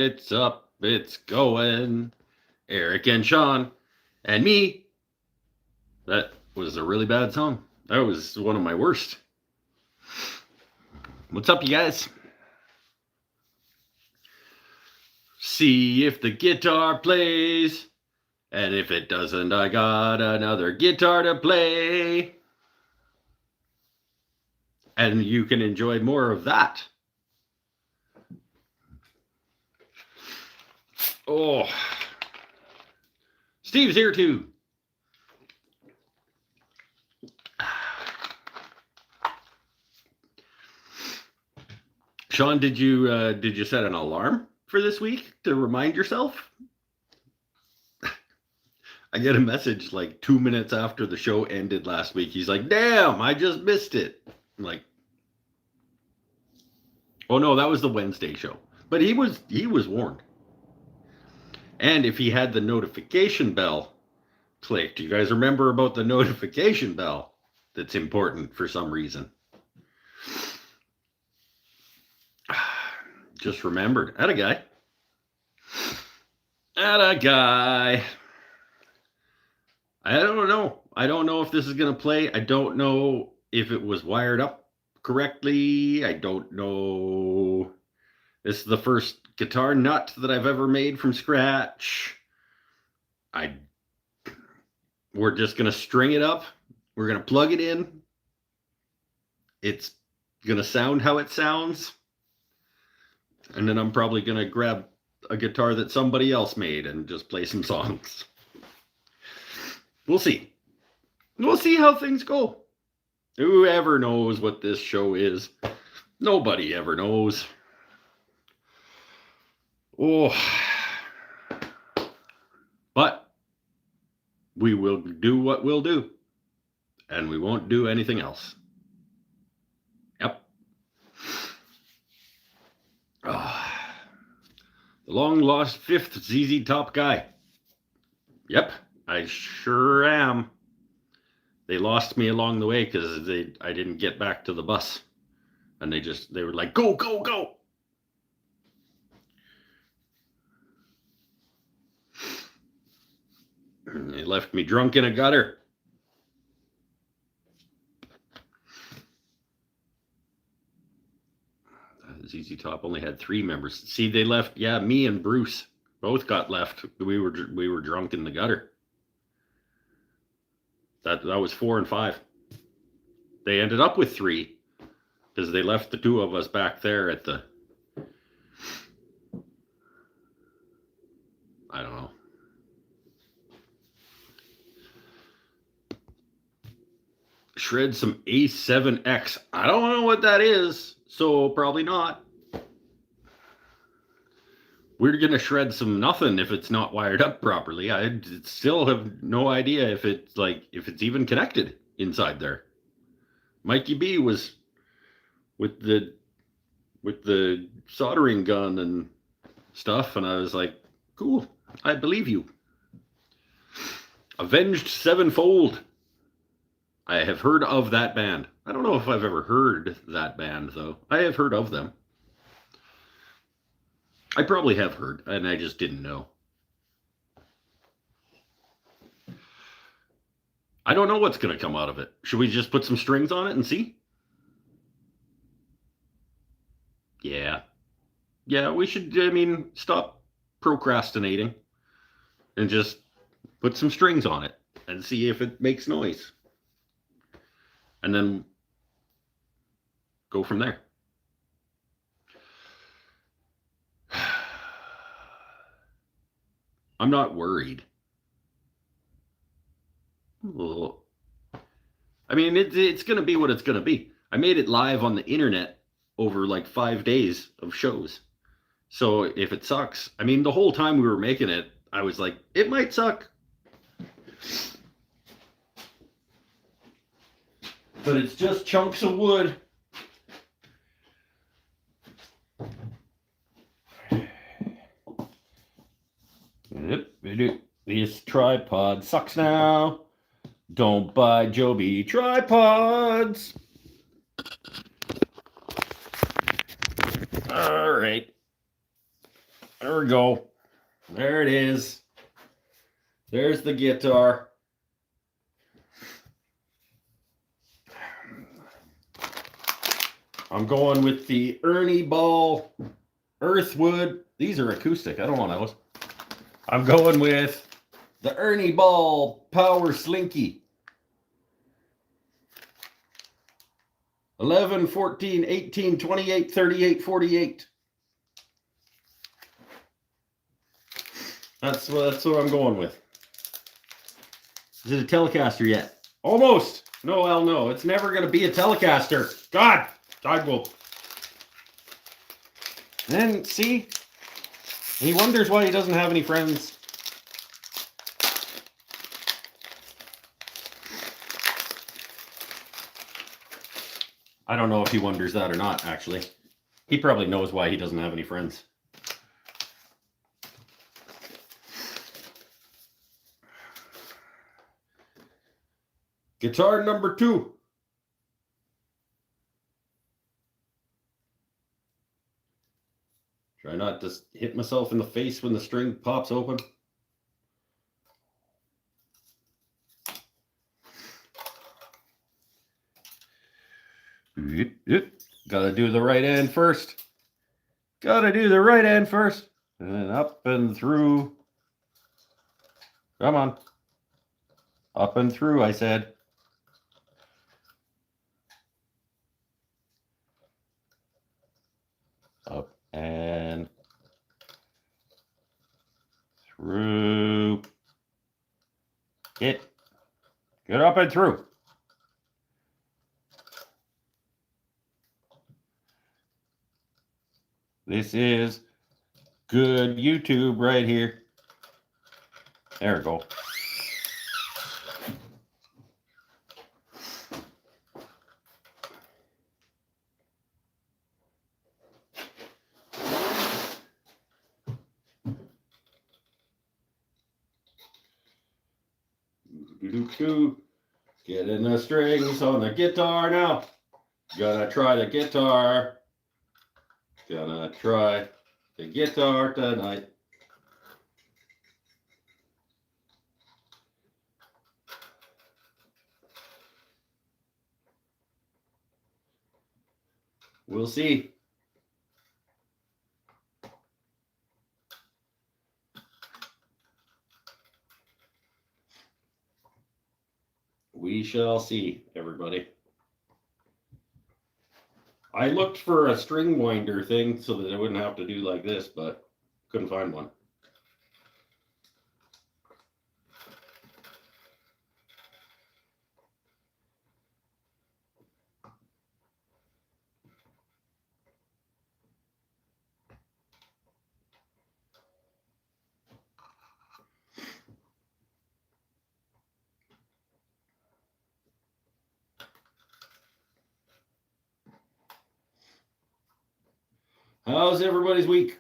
It's up, it's going. Eric and Sean and me. That was a really bad song. That was one of my worst. What's up, you guys? See if the guitar plays. And if it doesn't, I got another guitar to play. And you can enjoy more of that. Oh, Steve's here too. Sean, did you set an alarm for this week to remind yourself? I get a message like 2 minutes after the show ended last week. He's like, "Damn, I just missed it." I'm like, "Oh no, that was the Wednesday show." But he was warned. And if he had the notification bell clicked, do you guys remember about the notification bell? That's important for some reason. Just remembered. Atta guy. Atta guy. I don't know. I don't know if this is going to play. I don't know if it was wired up correctly. I don't know. This is the first guitar nut that I've ever made from scratch. We're just going to string it up. We're going to plug it in. It's going to sound how it sounds. And then I'm probably going to grab a guitar that somebody else made and just play some songs. We'll see. We'll see how things go. Whoever knows what this show is? Nobody ever knows. Oh. But we will do what we'll do. And we won't do anything else. Yep. The long-lost fifth ZZ Top guy. Yep, I sure am. They lost me along the way because I didn't get back to the bus. And they were like, "Go, go, go." And they left me drunk in a gutter. ZZ Top only had 3 members. See, they left. Yeah, me and Bruce both got left. We were drunk in the gutter. That was 4 and 5. They ended up with 3 because they left the 2 of us back there at the. I don't know. Shred some A7X. I don't know what that is, so probably not. We're going to shred some nothing if it's not wired up properly. I still have no idea if it's even connected inside there. Mikey B was with the soldering gun and stuff, and I was like, "Cool, I believe you." Avenged Sevenfold. I have heard of that band. I don't know if I've ever heard that band, though. I have heard of them. I probably have heard, and I just didn't know. I don't know what's going to come out of it. Should we just put some strings on it and see? Yeah. Yeah, we should, stop procrastinating and just put some strings on it and see if it makes noise. And then go from there. I'm not worried. Well, it's going to be what it's going to be. I made it live on the internet over like 5 days of shows. So if it sucks, the whole time we were making it, I was like, it might suck. But it's just chunks of wood. This tripod sucks now. Don't buy Joby tripods. All right. we go. There it is. There's the guitar. I'm going with the Ernie Ball Earthwood. These are acoustic. I don't want those. I'm going with the Ernie Ball Power Slinky. 11, 14, 18, 28, 38, 48. That's what I'm going with. Is it a Telecaster yet? Almost. No, hell no. It's never going to be a Telecaster. God. I will. And then, see? He wonders why he doesn't have any friends. I don't know if he wonders that or not, actually. He probably knows why he doesn't have any friends. Guitar number 2. Try not to hit myself in the face when the string pops open. Gotta do the right hand first. Gotta do the right hand first. And then up and through. Come on. Up and through, I said. Up and through. Get up and through. This is good YouTube right here. There we go. Getting the strings on the guitar now. Gonna try the guitar. Gonna try the guitar tonight. We'll see. We shall see, everybody. I looked for a string winder thing so that I wouldn't have to do like this, but couldn't find one. How's everybody's week?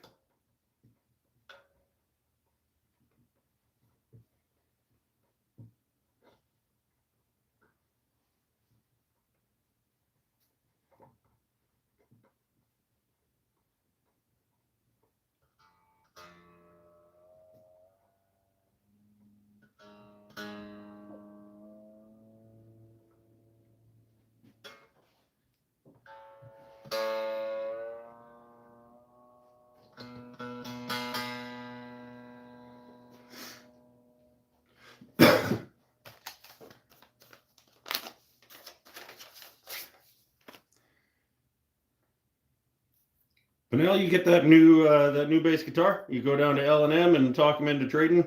Pernell, you get that new bass guitar? You go down to L&M and talk them into trading?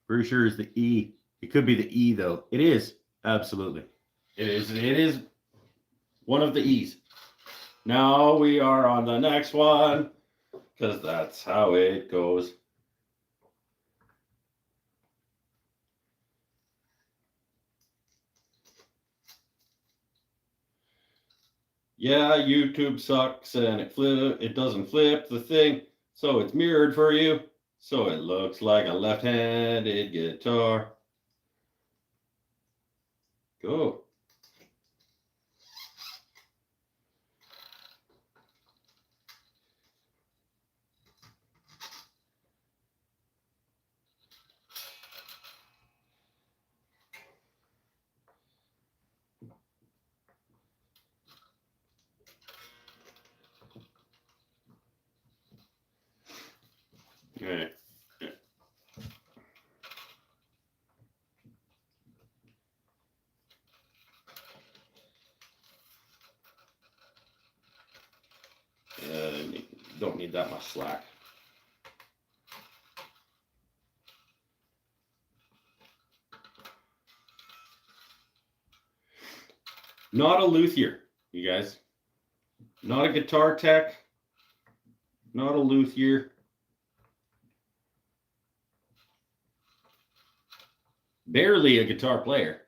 Pretty sure it's the E. It could be the E though. It is. Absolutely. It is one of the E's. Now we are on the next one. because that's how it goes. Yeah, YouTube sucks and it doesn't flip the thing, so it's mirrored for you, so it looks like a left-handed guitar. Go. All right. Don't need that much slack. Not a luthier, you guys. Not a guitar tech. Not a luthier. Barely a guitar player.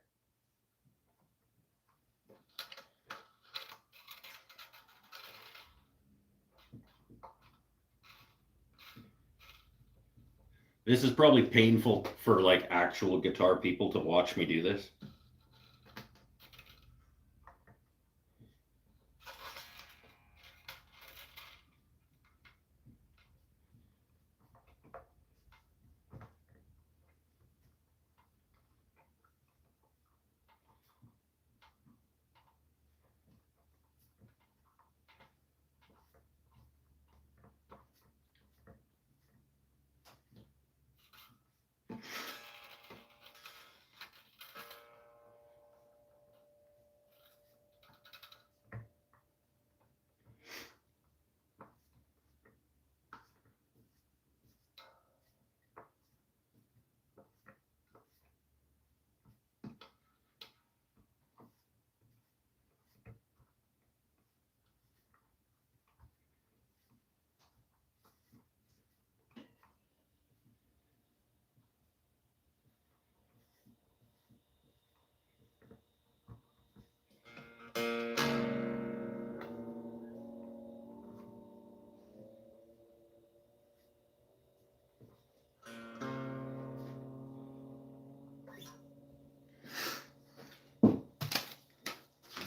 This is probably painful for like actual guitar people to watch me do this.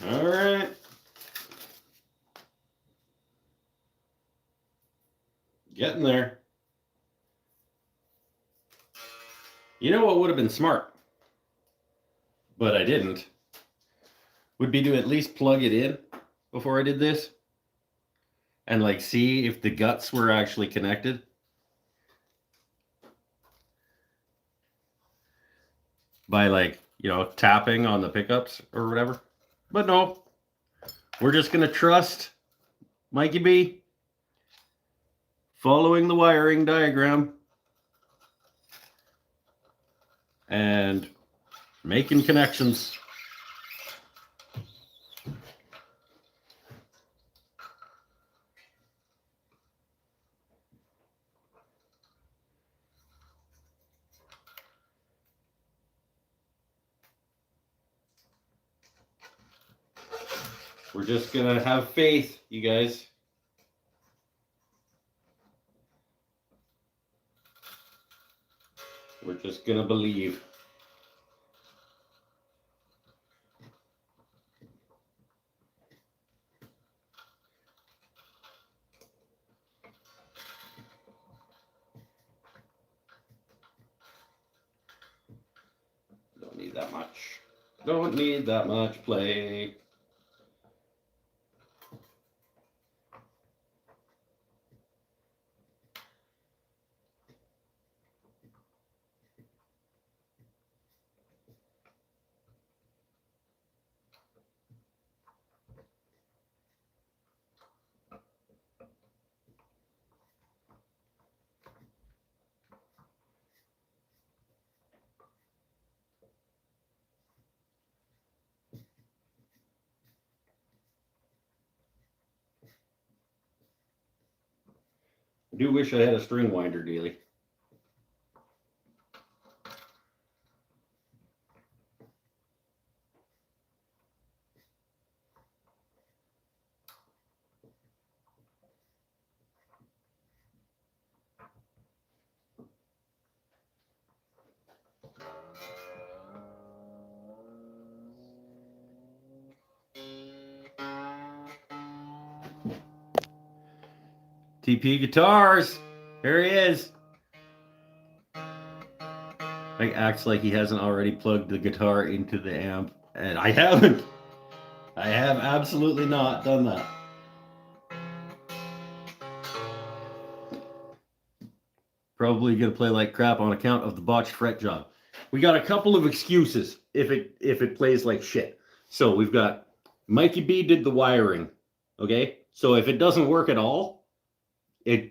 All right. Getting there. You know what would have been smart, but I didn't, would be to at least plug it in before I did this and like see if the guts were actually connected. By like, tapping on the pickups or whatever. But no, we're just going to trust Mikey B following the wiring diagram and making connections. We're just going to have faith, you guys. We're just going to believe. Don't need that much. Don't need that much play. I do wish I had a string winder daily. TP Guitars. Here he is. Like acts like he hasn't already plugged the guitar into the amp, and I haven't. I have absolutely not done that. Probably gonna play like crap on account of the botched fret job. We got a couple of excuses if it plays like shit. So we've got Mikey B did the wiring. Okay, so if it doesn't work at all,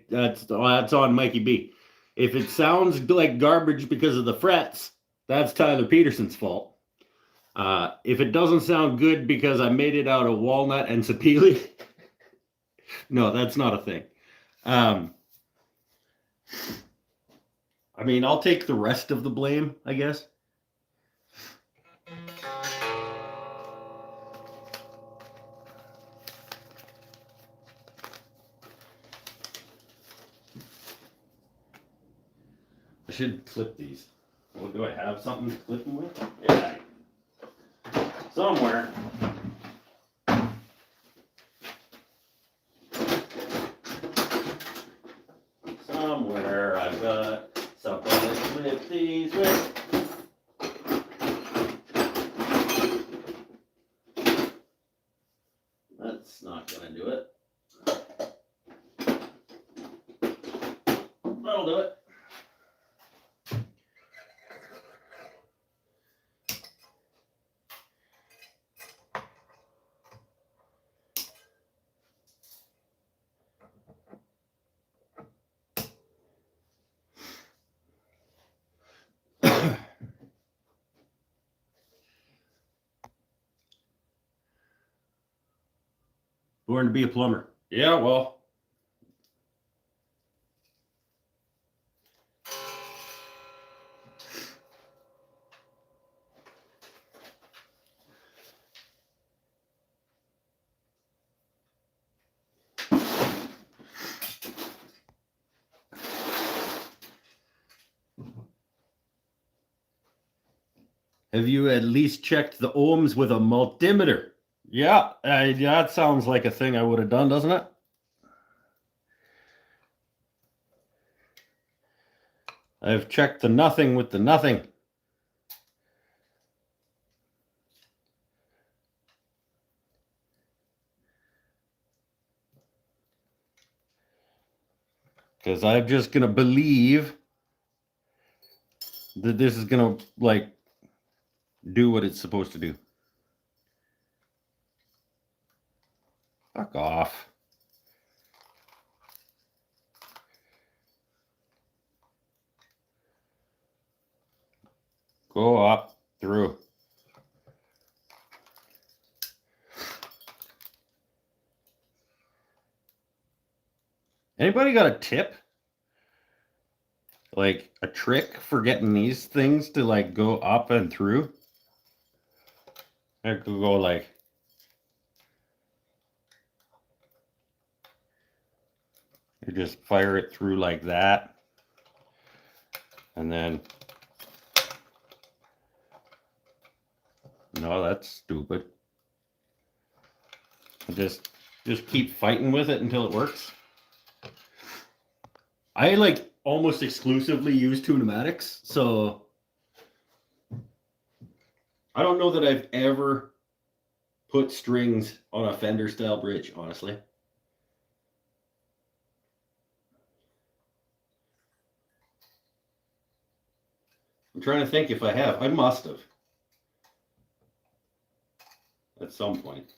that's on Mikey B. If it sounds like garbage because of the frets, that's Tyler Peterson's fault. If it doesn't sound good because I made it out of walnut and sapele, no, that's not a thing. I mean, I'll take the rest of the blame, I guess. I should clip these. Well, do I have something to clip them with? Yeah. Somewhere. Somewhere I've got something to clip these with. That's not gonna do it. That'll do it. Born to be a plumber. Yeah, well. Have you at least checked the ohms with a multimeter? Yeah, that sounds like a thing I would have done, doesn't it? I've checked the nothing with the nothing. Because I'm just going to believe that this is going to, like, do what it's supposed to do. Fuck off. Go up through. Anybody got a tip? Like a trick for getting these things to like go up and through? I could go like you just fire it through like that. And then no, that's stupid. Just keep fighting with it until it works. I like almost exclusively use Tune-o-matics, so I don't know that I've ever put strings on a Fender style bridge, honestly. I'm trying to think if I have. I must have. At some point.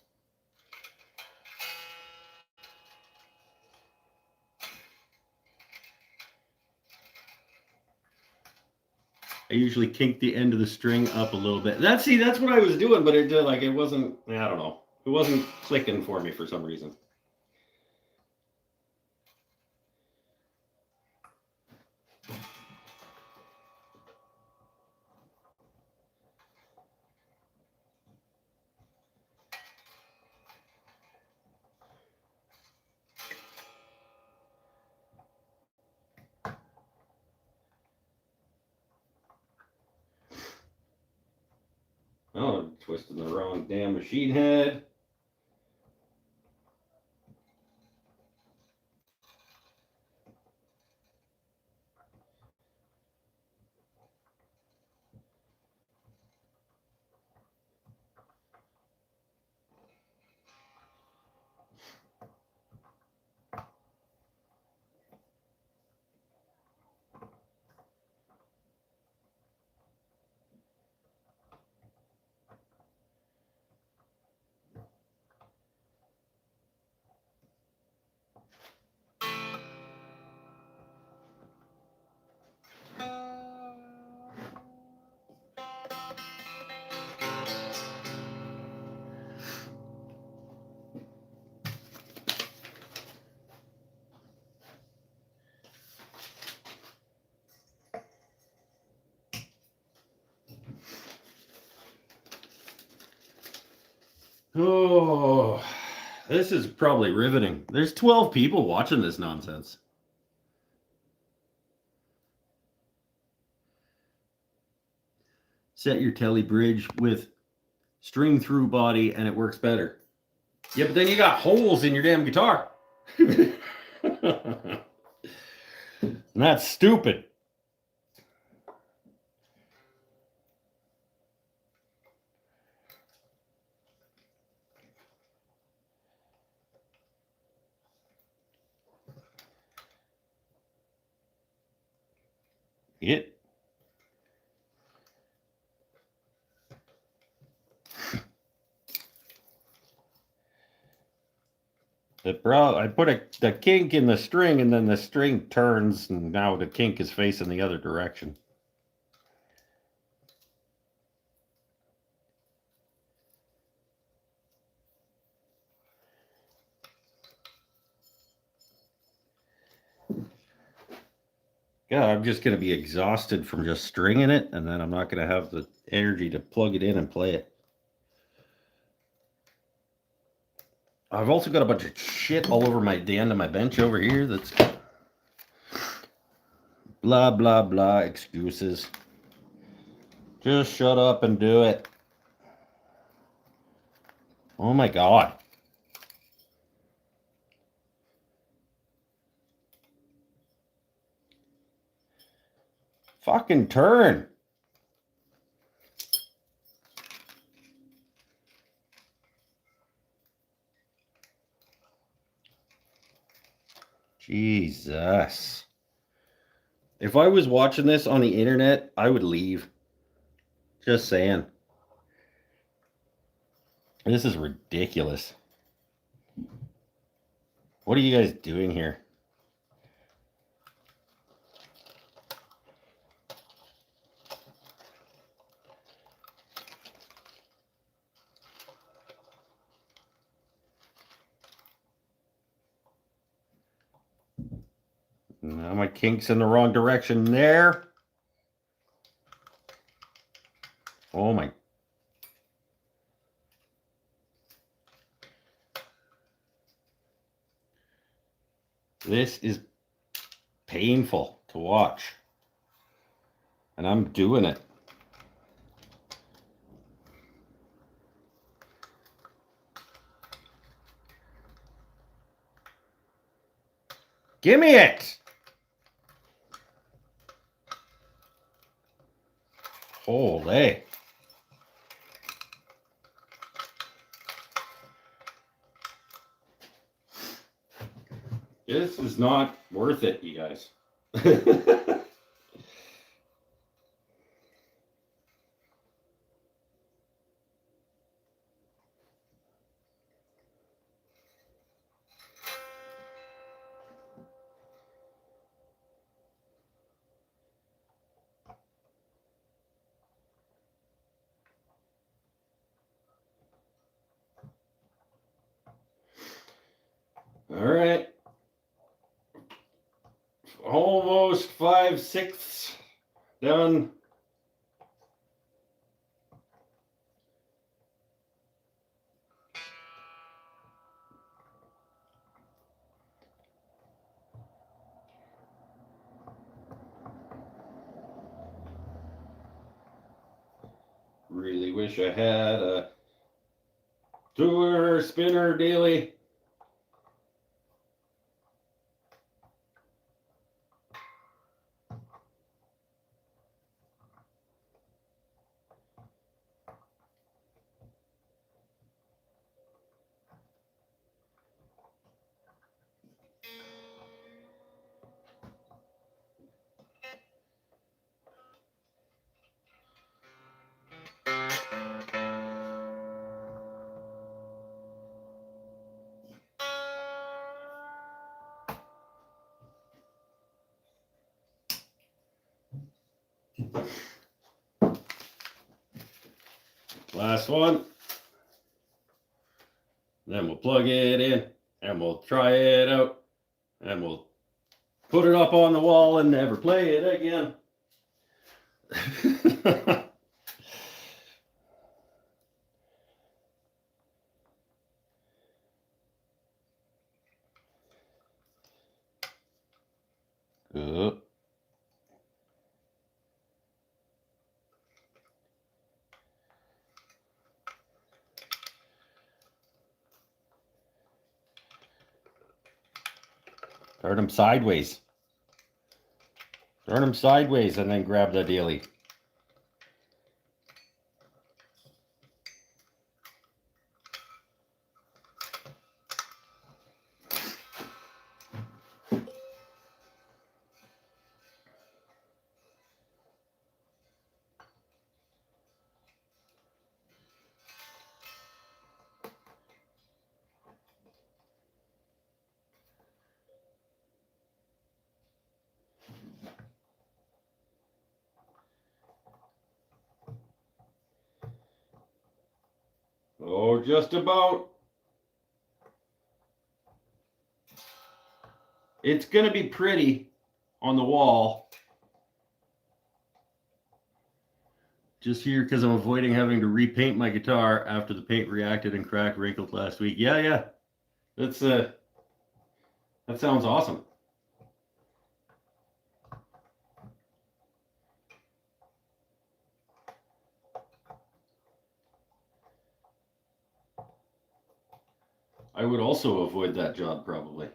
I usually kink the end of the string up a little bit. That's what I was doing, but it did like it wasn't. I don't know. It wasn't clicking for me for some reason. Twisting the wrong damn machine head. Oh, this is probably riveting. There's 12 people watching this nonsense. Set your telly bridge with string through body and it works better. Yeah, but then you got holes in your damn guitar. And that's stupid. It. I put the kink in the string and then the string turns and now the kink is facing the other direction. Yeah, I'm just going to be exhausted from just stringing it, and then I'm not going to have the energy to plug it in and play it. I've also got a bunch of shit all over the end of my bench over here that's blah, blah, blah excuses. Just shut up and do it. Oh my God. Fucking turn. Jesus. If I was watching this on the internet, I would leave. Just saying. This is ridiculous. What are you guys doing here? Now my kink's in the wrong direction there. Oh my. This is painful to watch. And I'm doing it. Give me it! Holy. This is not worth it, you guys. All right. Almost 5/6 done. really wish I had a tour spinner daily. Last one. Then we'll plug it in and we'll try it out and we'll put it up on the wall and never play it again. Turn them sideways. Turn them sideways and then grab the daily. Oh, just about. It's going to be pretty on the wall. Just here because I'm avoiding having to repaint my guitar after the paint reacted and cracked, wrinkled last week. Yeah. That's that sounds awesome. I would also avoid that job probably.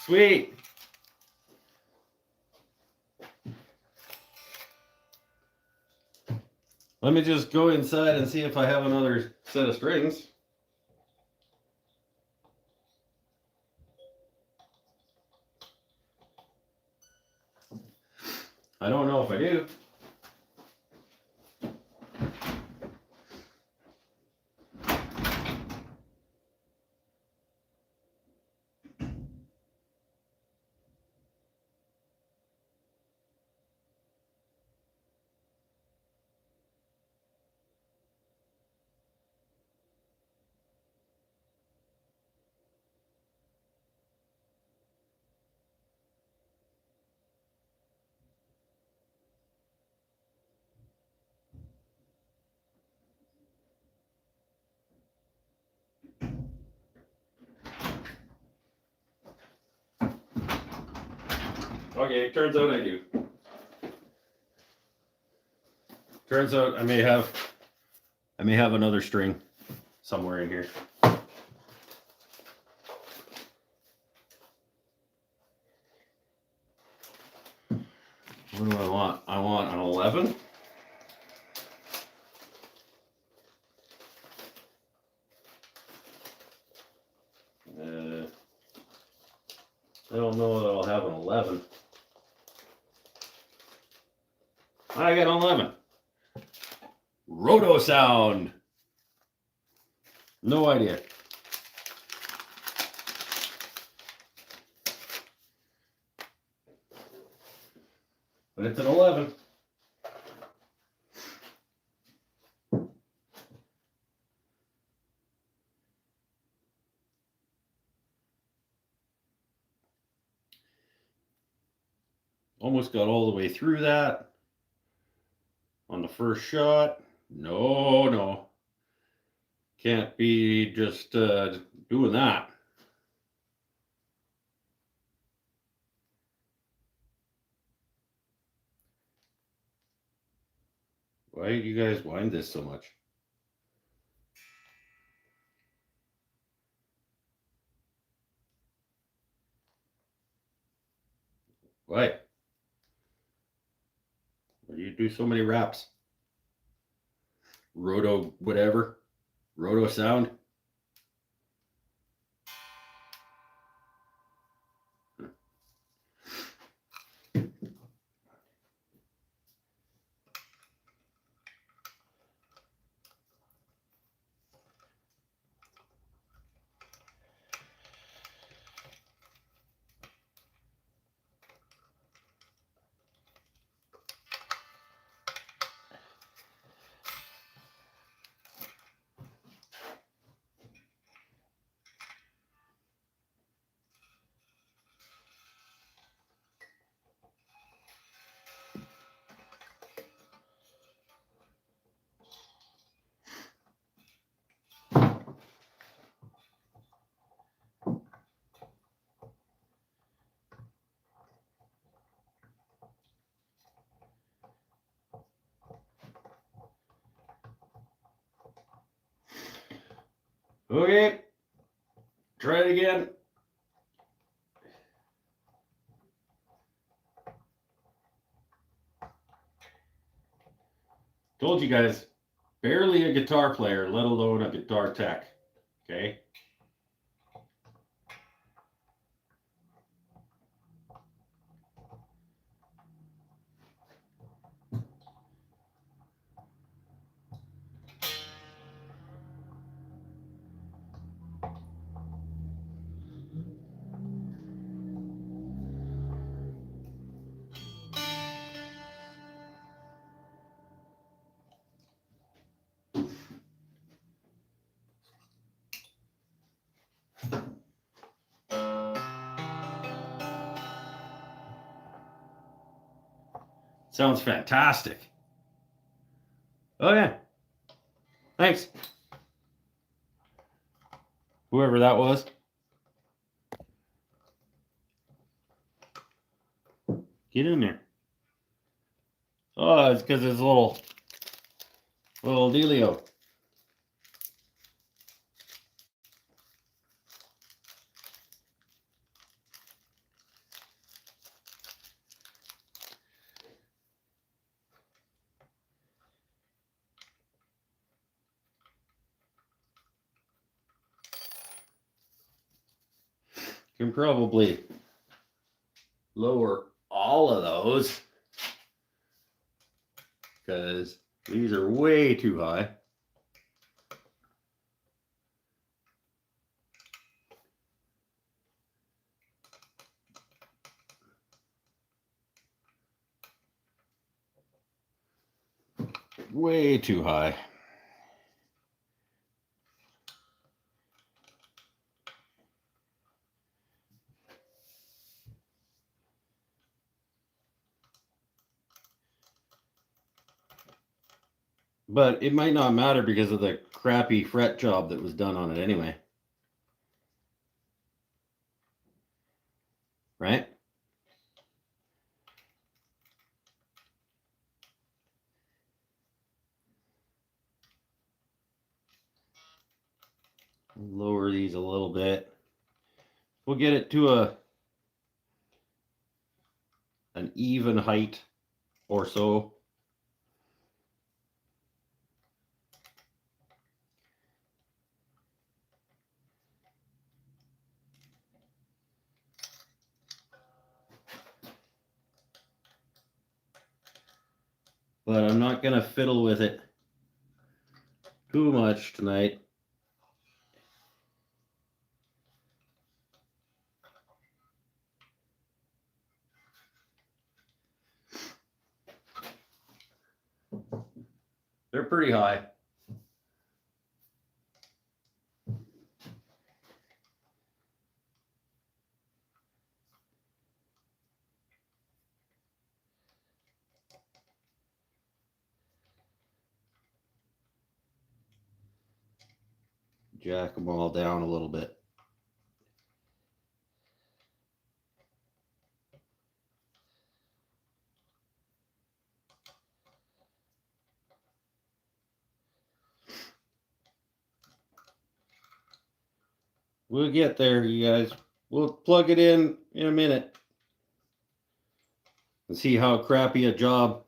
Sweet. Let me just go inside and see if I have another set of strings. I don't know if I do. Okay, turns out I do. Turns out I may have another string somewhere in here. What do I want? I want an 11. I don't know that I'll have an 11. I got an 11. Roto sound. No idea. But it's an 11. Almost got all the way through that on the first shot. No. Can't be just doing that. Why do you guys wind this so much? Why? Why do you do so many wraps? Roto whatever. Roto sound. Okay. Try it again. Told you guys, barely a guitar player, let alone a guitar tech. Okay. Sounds fantastic. Oh, yeah. Thanks. Whoever that was. Get in there. Oh, it's because it's a little dealio. Can probably lower all of those because these are way too high. Way too high. But it might not matter because of the crappy fret job that was done on it anyway. Right? Lower these a little bit. We'll get it to an even height or so. But I'm not going to fiddle with it too much tonight. pretty high. Jack them all down a little bit. We'll get there, you guys. We'll plug it in a minute and see how crappy a job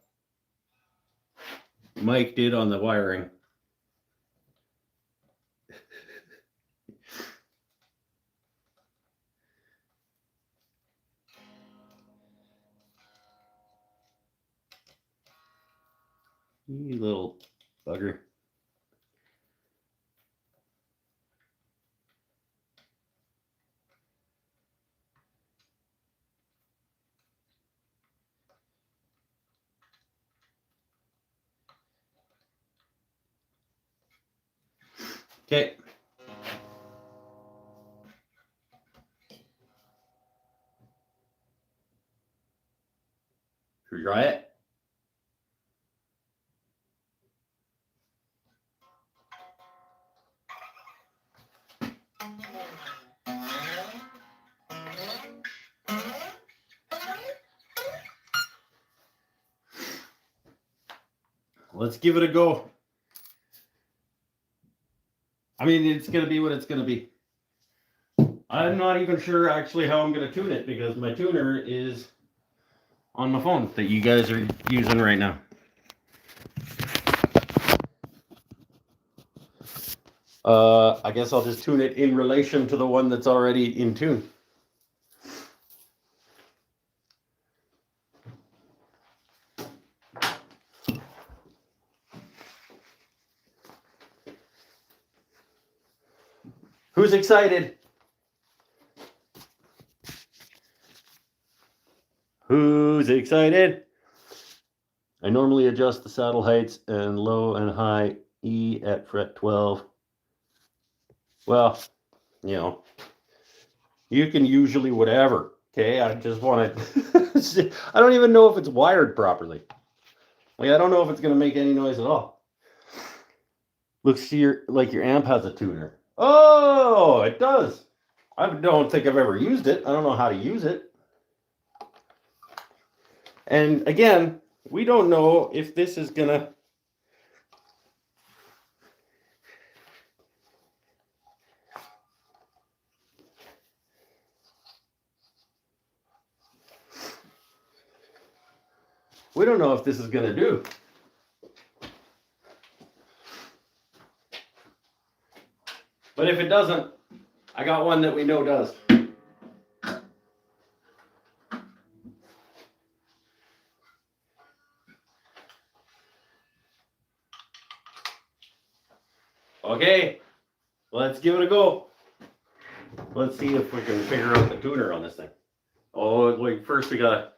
Mike did on the wiring. You little bugger. Okay. Should we try it? Let's give it a go. I mean, it's going to be what it's going to be. I'm not even sure actually how I'm going to tune it because my tuner is on my phone that you guys are using right now. I guess I'll just tune it in relation to the one that's already in tune. Who's excited? Who's excited? I normally adjust the saddle heights and low and high E at fret 12. Well, you know, you can usually whatever. Okay, I just want to. I don't even know if it's wired properly. Like, I don't know if it's going to make any noise at all. Looks like your amp has a tuner. Oh, it does. I don't think I've ever used it. I don't know how to use it. And again, we don't know if this is going to. We don't know if this is going to do. But if it doesn't, I got one that we know does. Okay, let's give it a go. Let's see if we can figure out the tuner on this thing. Oh, wait, first we gotta.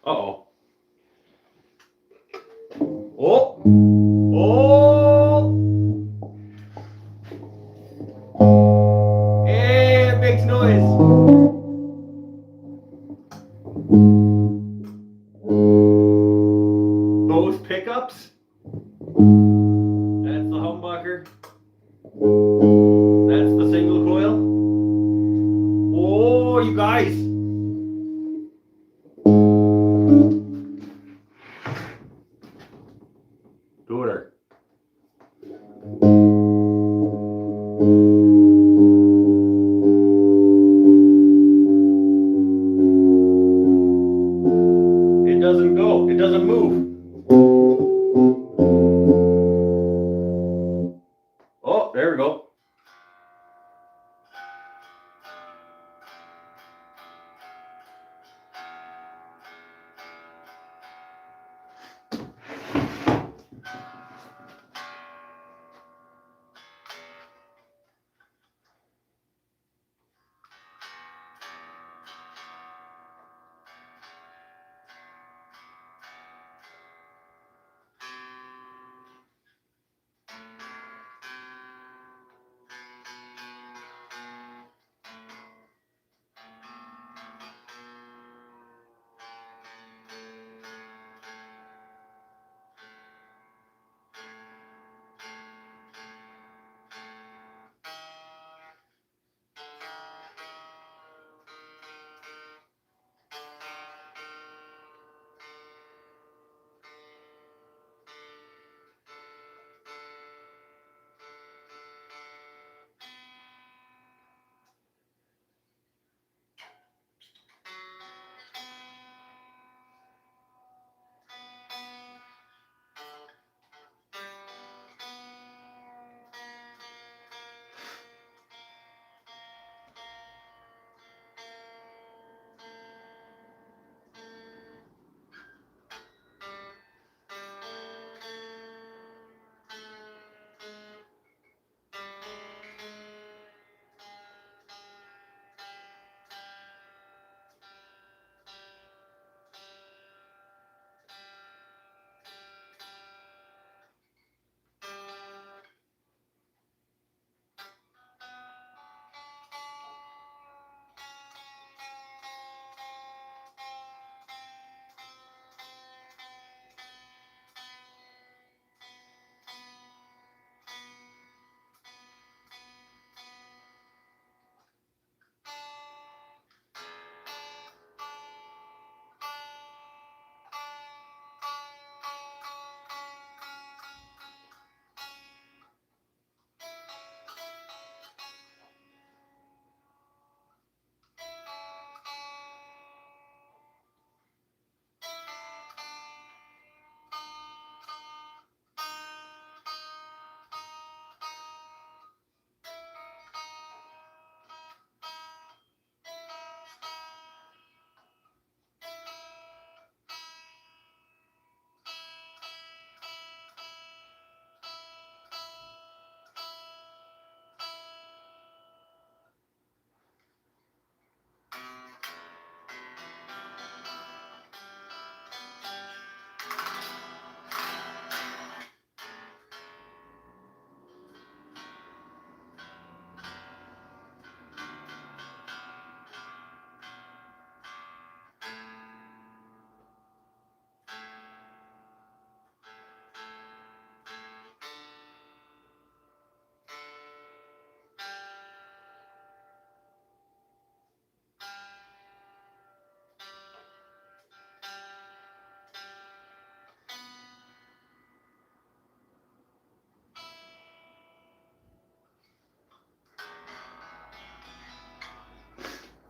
Uh-oh. Oh! Oh! Hey, it makes noise. Those pickups. That's the humbucker. That's the single coil. Oh, you guys. Tuner. It doesn't go. It doesn't move. Oh, there we go.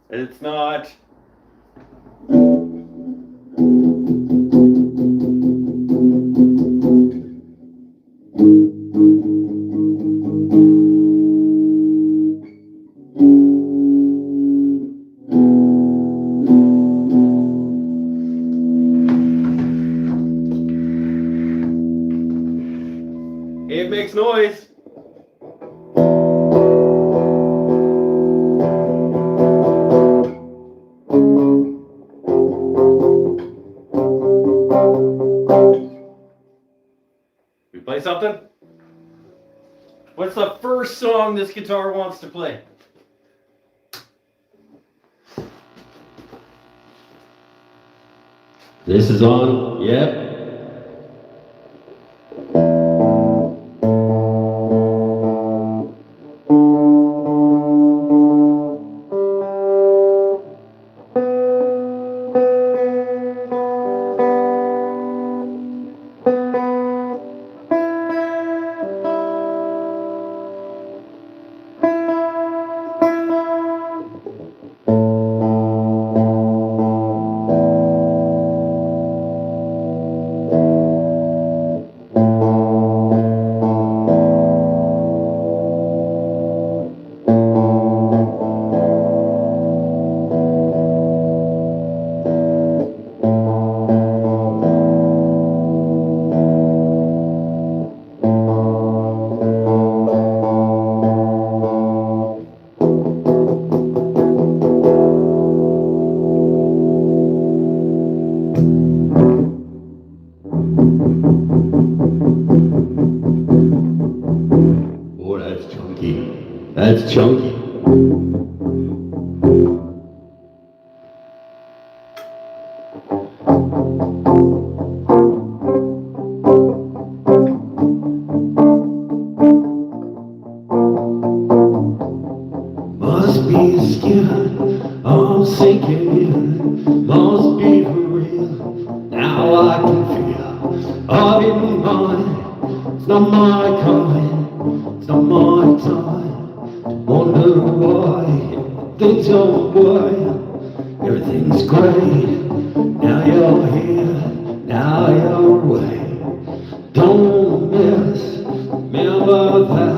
It's not. It makes noise. We play something? What's the first song this guitar wants to play? This is on, yep. Oh, that's chunky. That's chunky. Must be the skin I'm sinking in. Must be for real. Now I can feel. I didn't mind. It's not my kind. It's not my time to wonder why things don't work. Everything's great. Now you're here. Now you're away. Don't miss. Remember that.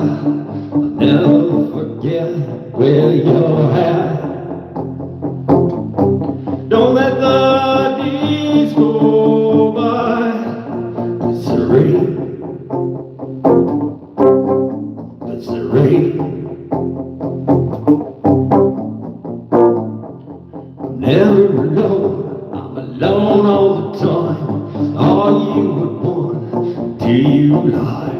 I'll never forget where you're at. Don't let the days go by. It's the rain. It's the rain. Never know I'm alone all the time. Are you would want? Do you lie?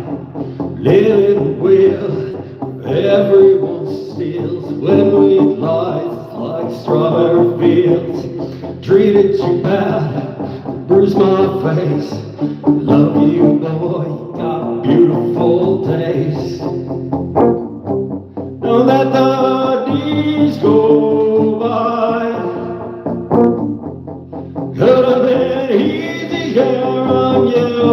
Living with everyone steals. When we lie, it's like strawberry fields. Treated you bad, bruised my face. Love you, boy, you got beautiful taste. Don't let the days go by. Could have been easier on you.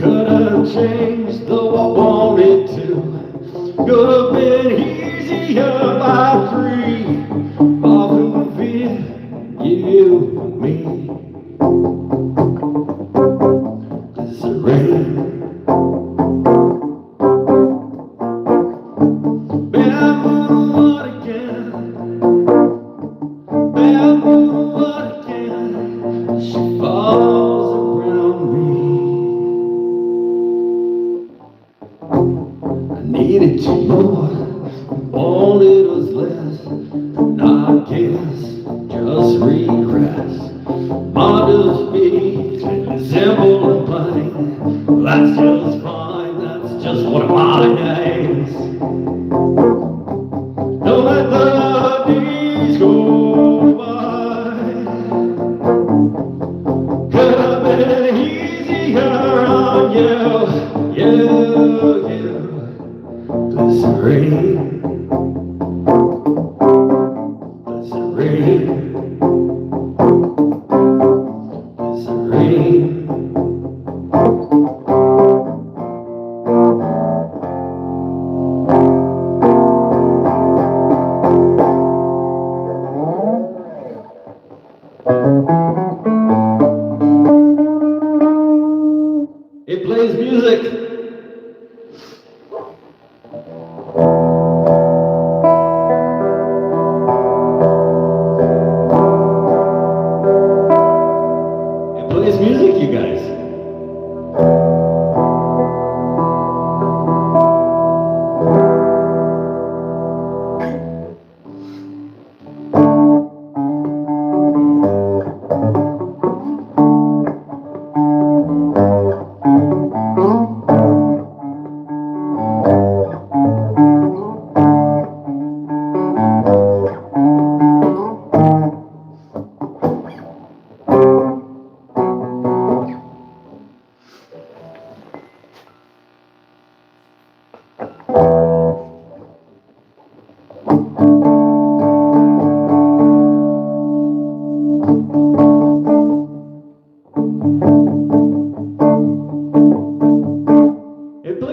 Could have changed though I wanted to. Could have been easier by three. Often fear you and me. It's the rain. Bad moon, what again? Bad moon, what again? She falls around me. I needed you more, wanted us less, and I guess just regress. Modest be simple and plain. That's just fine, that's just one of my names. Don't let the days go by. Could have been easier on you. It's the rain. It's the rain. It's the rain.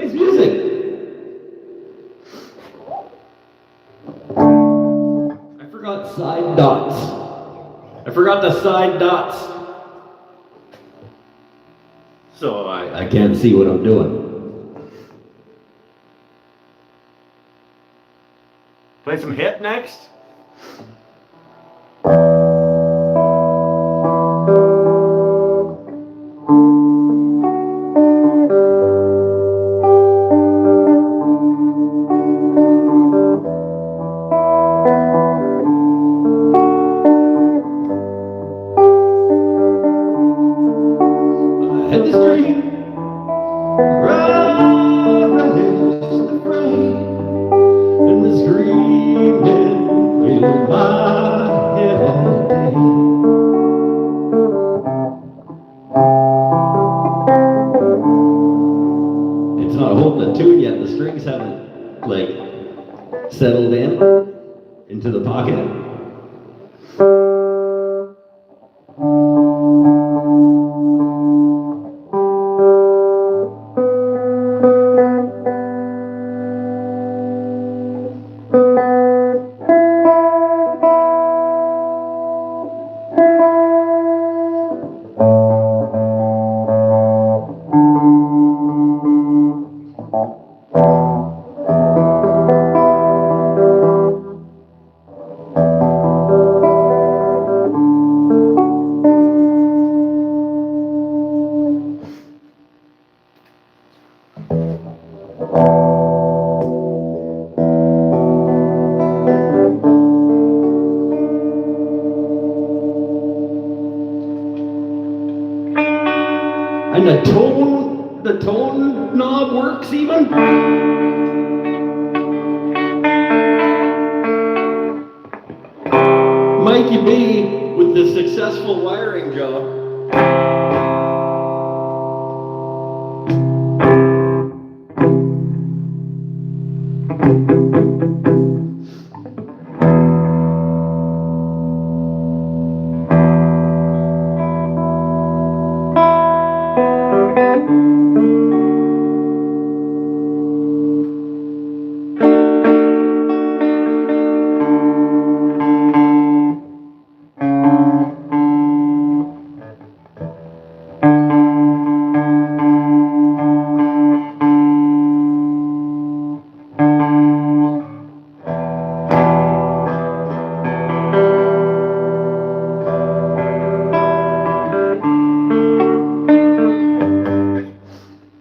Nice music. I forgot side dots. I forgot the side dots. So I can't see what I'm doing. Play some hip next. Head the street, right is the frame, and the screaming filled my head all day. It's not holding the tune yet. The strings haven't like settled into the pocket. And the tone knob works even. Mikey B with the successful wiring job.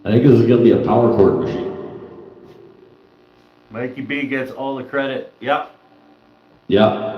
I think this is going to be a power chord machine. Mikey B gets all the credit. Yep. Yeah.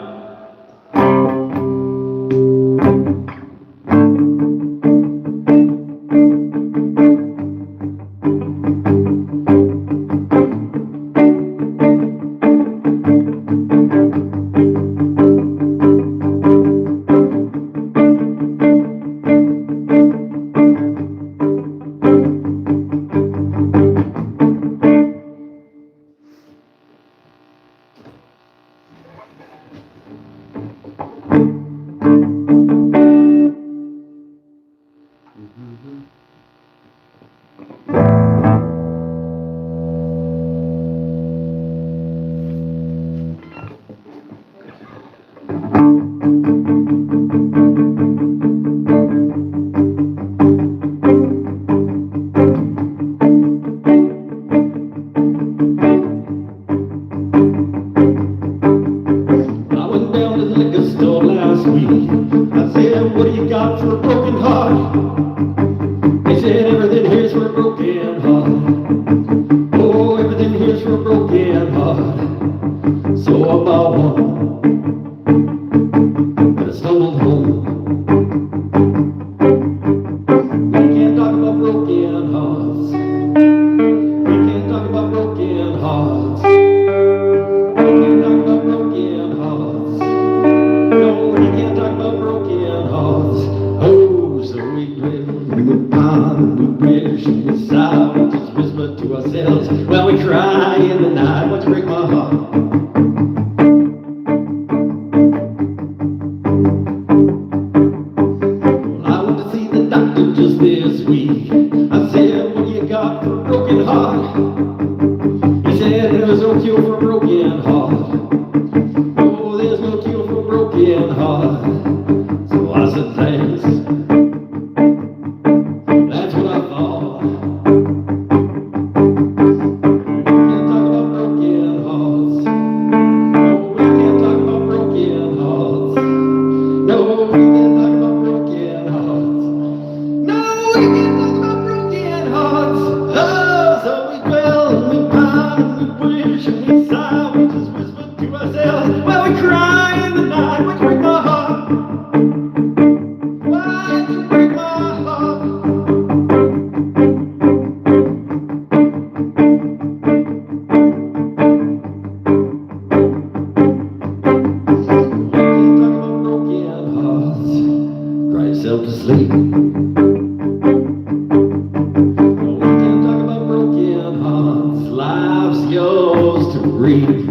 For a broken heart, they said everything here's for a broken heart. Oh, everything here's for a broken heart. So I bought one, but I stumbled home. We can't talk about broken hearts. We can't talk about broken hearts. We can't talk about broken hearts. No, we can't talk about broken hearts. Oh, so we grin, we pound, we wish, and we sigh, we just whisper to ourselves while we cry in the night. Why you break my heart? Well, I went to see the doctor just this week. I said, what do you got for a broken heart? He said there's no cure for a broken heart. Oh, there's no cure for a broken heart. So I said thanks. That's what I thought. We can't talk about broken hearts. No, we can't talk about broken hearts. No, we can't talk about broken hearts. No, we can't talk about broken hearts. Oh, so we dwell and we pine and we wish and we sigh. We just whisper to ourselves while we cry in the night. Why'd you break my heart? Why'd you break my heart? Yourself to sleep. No, we can't talk about broken hearts. Life's yours to breathe.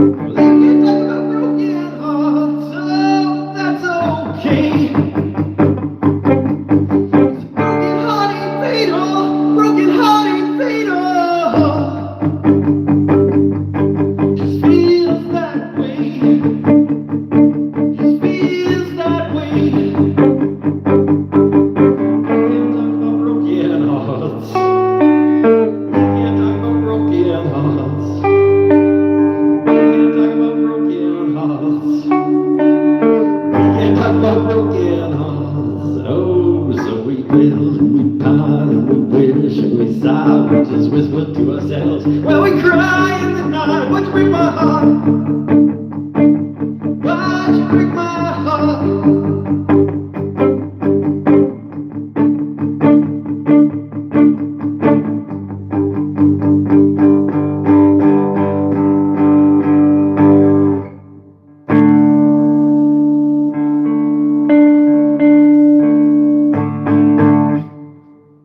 No, they can't talk about broken hearts. Oh, that's okay. Broken heart ain't fatal. Broken heart ain't fatal. Just feels that way. Feels that way. Can't talk about broken hearts. Can't talk about broken hearts. Can't talk about broken hearts. Can't talk about broken hearts. Oh, so we build and we pine and we wish and we sigh. We just whisper to ourselves while we cry in the night. Why'd you break my heart? Why'd you break my heart?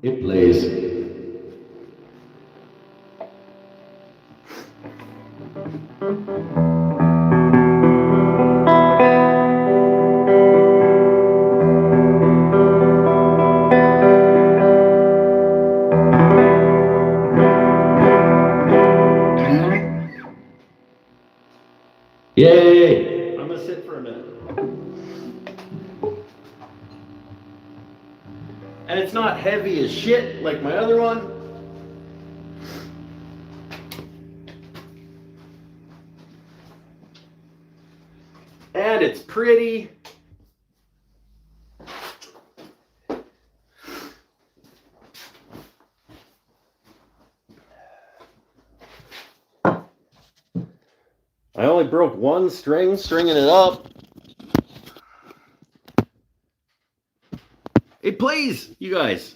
It plays. Yay! I'm gonna sit for a minute. And it's not heavy as shit like my other one. And it's pretty. I only broke one string, stringing it up. It plays, you guys.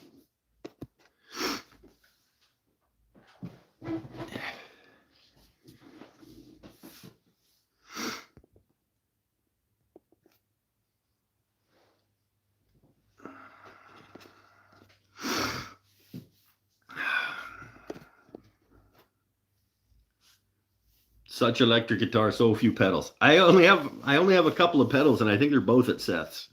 Such electric guitar, so few pedals. I only have a couple of pedals, and I think they're both at Seth's.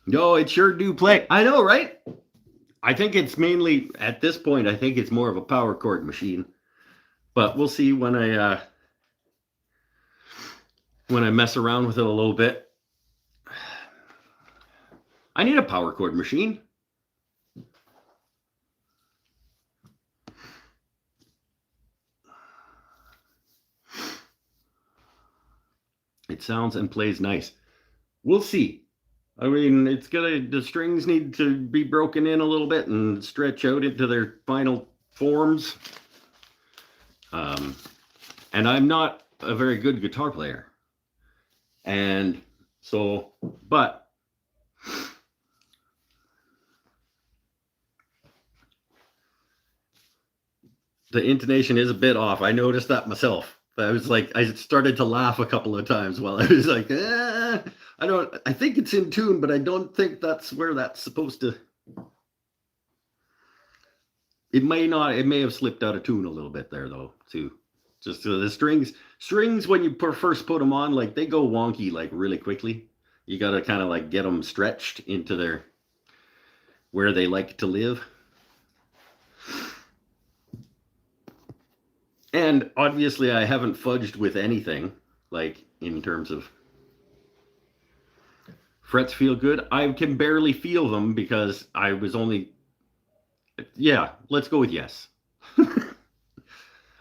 No, it sure do play. I know, right? I think it's mainly, at this point, I think it's more of a power chord machine. But we'll see when I mess around with it a little bit. I need a power chord machine. It sounds and plays nice. We'll see. I mean, the strings need to be broken in a little bit and stretch out into their final forms. And I'm not a very good guitar player. And so, but the intonation is a bit off. I noticed that myself. I was like, I started to laugh a couple of times while I was like, I think it's in tune, but I don't think that's where that's supposed to. It may not, it may have slipped out of tune a little bit there though, too. Just the strings when you first put them on, like they go wonky like really quickly. You got to kind of like get them stretched into their where they like to live. And obviously I haven't fudged with anything like in terms of frets feel good. I can barely feel them because I was only yeah, let's go with yes.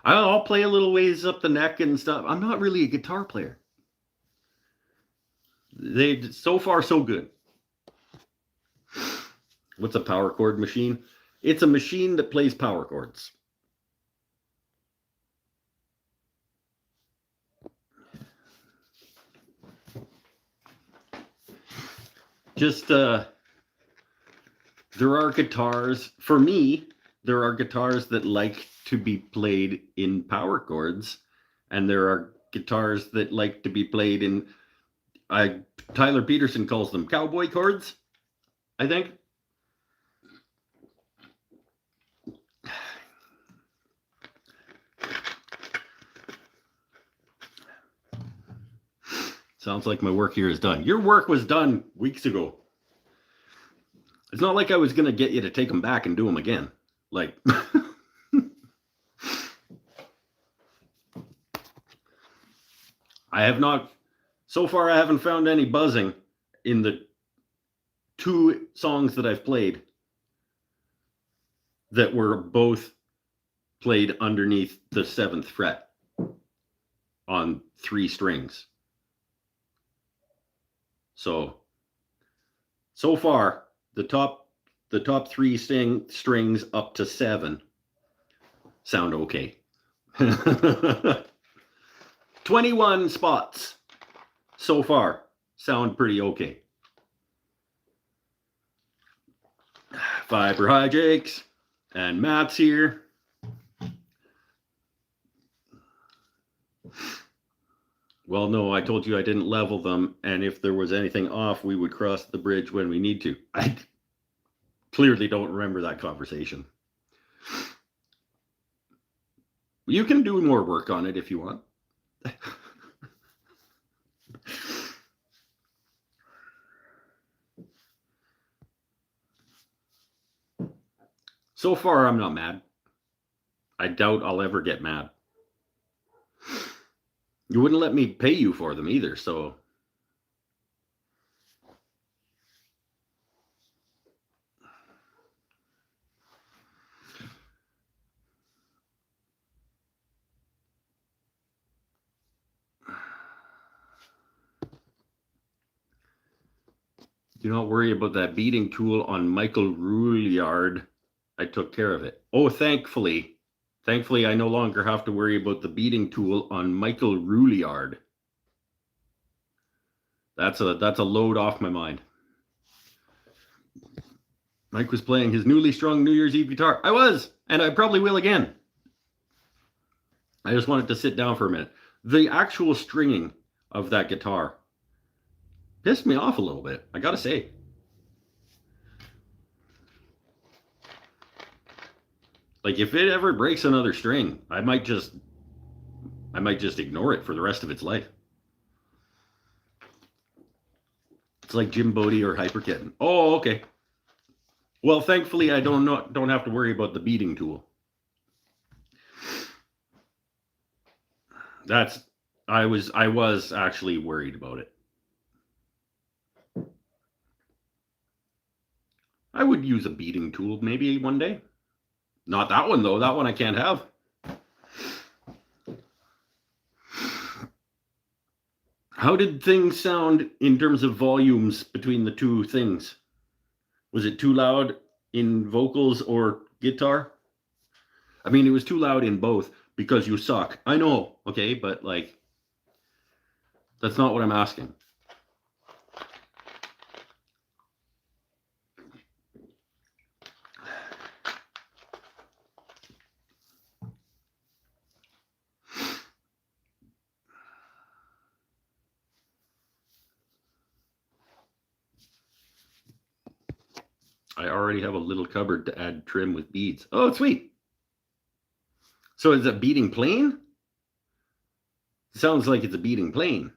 I'll play a little ways up the neck and stuff. I'm not really a guitar player. They so far so good. What's a power chord machine? It's a machine that plays power chords. Just there are guitars for me. There are guitars that like to be played in power chords, and there are guitars that like to be played in. Tyler Peterson calls them cowboy chords, I think. Sounds like my work here is done. Your work was done weeks ago. It's not like I was going to get you to take them back and do them again. Like, I have not, so far, I haven't found any buzzing in the 2 songs that I've played that were both played underneath the 7th fret on 3 strings. So far, the top 3 strings up to 7 sound okay. 21 spots so far sound pretty okay. Fiber hijinks and Matt's here. Well, no, I told you I didn't level them, and if there was anything off, we would cross the bridge when we need to. I clearly don't remember that conversation. You can do more work on it if you want. So far, I'm not mad. I doubt I'll ever get mad. You wouldn't let me pay you for them either, so. Do not worry about that beating tool on Michael Rouillard. I took care of it. Oh, thankfully, I no longer have to worry about the beating tool on Michael Rouillard. That's a load off my mind. Mike was playing his newly strung New Year's Eve guitar. I was, and I probably will again. I just wanted to sit down for a minute. The actual stringing of that guitar pissed me off a little bit, I gotta say. Like, if it ever breaks another string, I might just ignore it for the rest of its life. It's like Jim Bodie or Hyperkitten. Oh, okay. Well, thankfully, I don't have to worry about the beating tool. I was actually worried about it. I would use a beating tool maybe one day. Not that one, though. That one I can't have. How did things sound in terms of volumes between the 2 things? Was it too loud in vocals or guitar? I mean, it was too loud in both because you suck. I know, okay, but like, that's not what I'm asking. I already have a little cupboard to add trim with beads. Oh, sweet. So is it beating plain? sounds like it's a beating plane.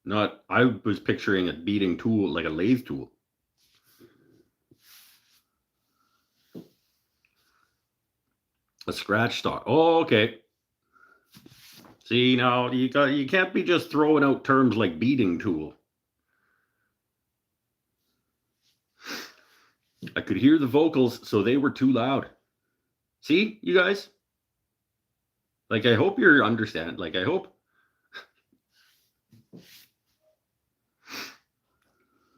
Not, I was picturing a beating tool, like a lathe tool. A scratch stock. Oh, okay. See, now you can't be just throwing out terms like beating tool. I could hear the vocals, so they were too loud. See, you guys? Like, I hope you understand. Like, I hope.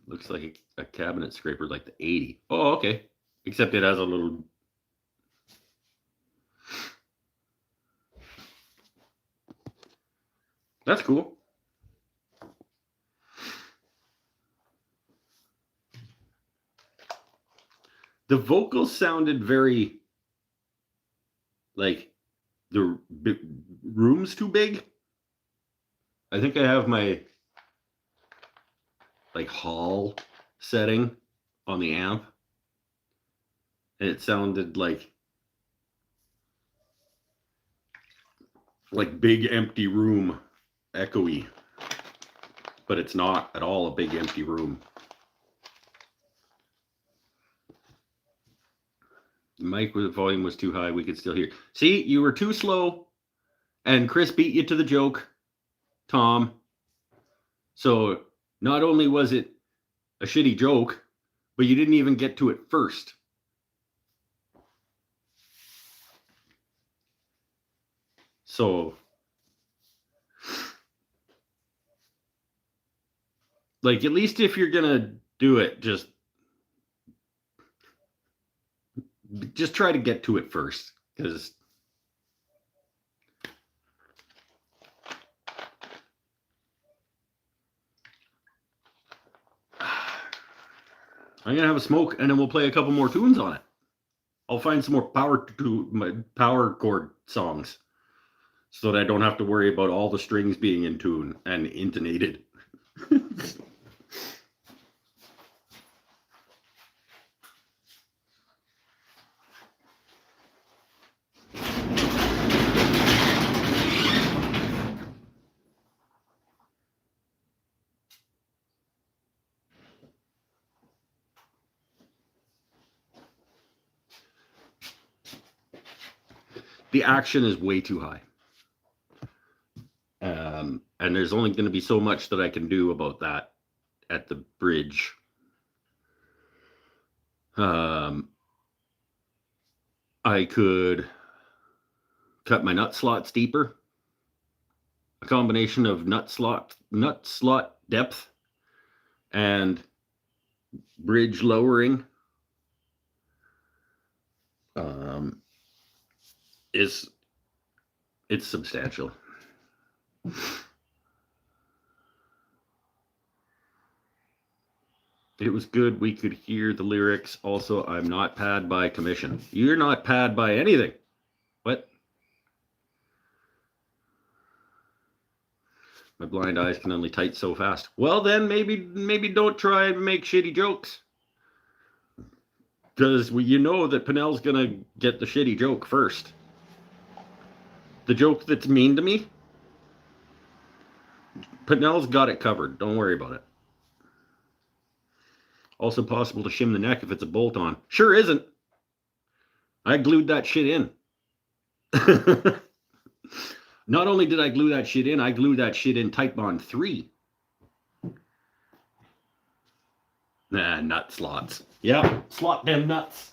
Looks like a cabinet scraper like the 80. Oh, okay. Except it has a little... That's cool. The vocals sounded very... like, the room's too big. I think I have my... like hall setting on the amp, and it sounded like big empty room, echoey, but it's not at all a big empty room. The mic with the volume was too high, we could still hear. See, you were too slow, and Chris beat you to the joke, Tom. So not only was it a shitty joke, but you didn't even get to it first. So, like, at least if you're gonna do it, just try to get to it first, because I'm gonna have a smoke, and then we'll play a couple more tunes on it. I'll find some more power chord songs, so that I don't have to worry about all the strings being in tune and intonated. The action is way too high. And there's only going to be so much that I can do about that at the bridge. I could cut my nut slots deeper. A combination of nut slot depth and bridge lowering it's substantial. It was good. We could hear the lyrics. Also, I'm not pad by commission. You're not pad by anything. What? My blind eyes can only type so fast. Well, then maybe don't try and make shitty jokes. Because you know that Pinnell's going to get the shitty joke first. The joke that's mean to me, Pinnell's got it covered. Don't worry about it. Also possible to shim the neck if it's a bolt-on. Sure isn't. I glued that shit in. Not only did I glue that shit in, I glued that shit in Titebond 3. Nah, nut slots. Yeah, slot them nuts.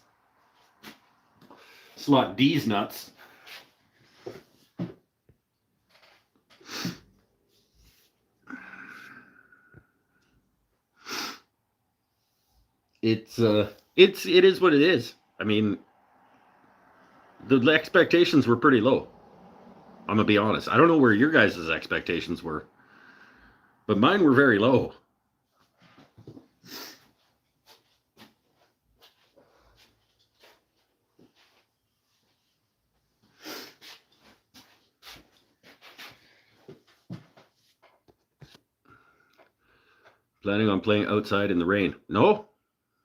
Slot these nuts. It is what it is. I mean, the expectations were pretty low. I'm gonna be honest. I don't know where your guys' expectations were, but mine were very low. Planning on playing outside in the rain? No.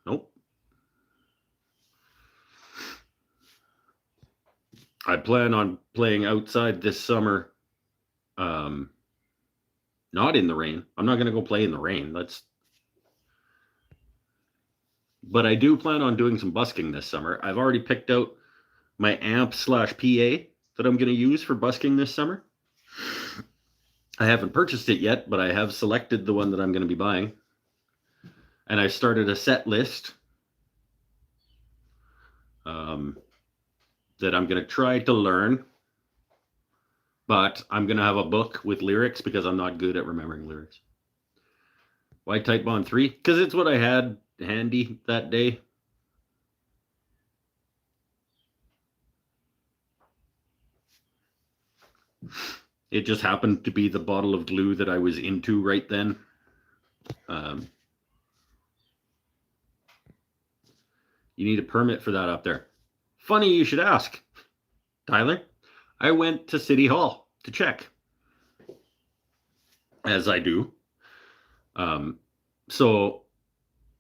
Nope. I plan on playing outside this summer Not in the rain. I'm not going to go play in the rain. But I do plan on doing some busking this summer. I've already picked out my amp/PA that I'm going to use for busking this summer. I haven't purchased it yet, but I have selected the one that I'm going to be buying. And I've started a set list that I'm going to try to learn. But I'm going to have a book with lyrics because I'm not good at remembering lyrics. Why Titebond 3? Because it's what I had handy that day. It just happened to be the bottle of glue that I was into right then. You need a permit for that up there. Funny you should ask, Tyler. I went to City Hall to check, as I do. So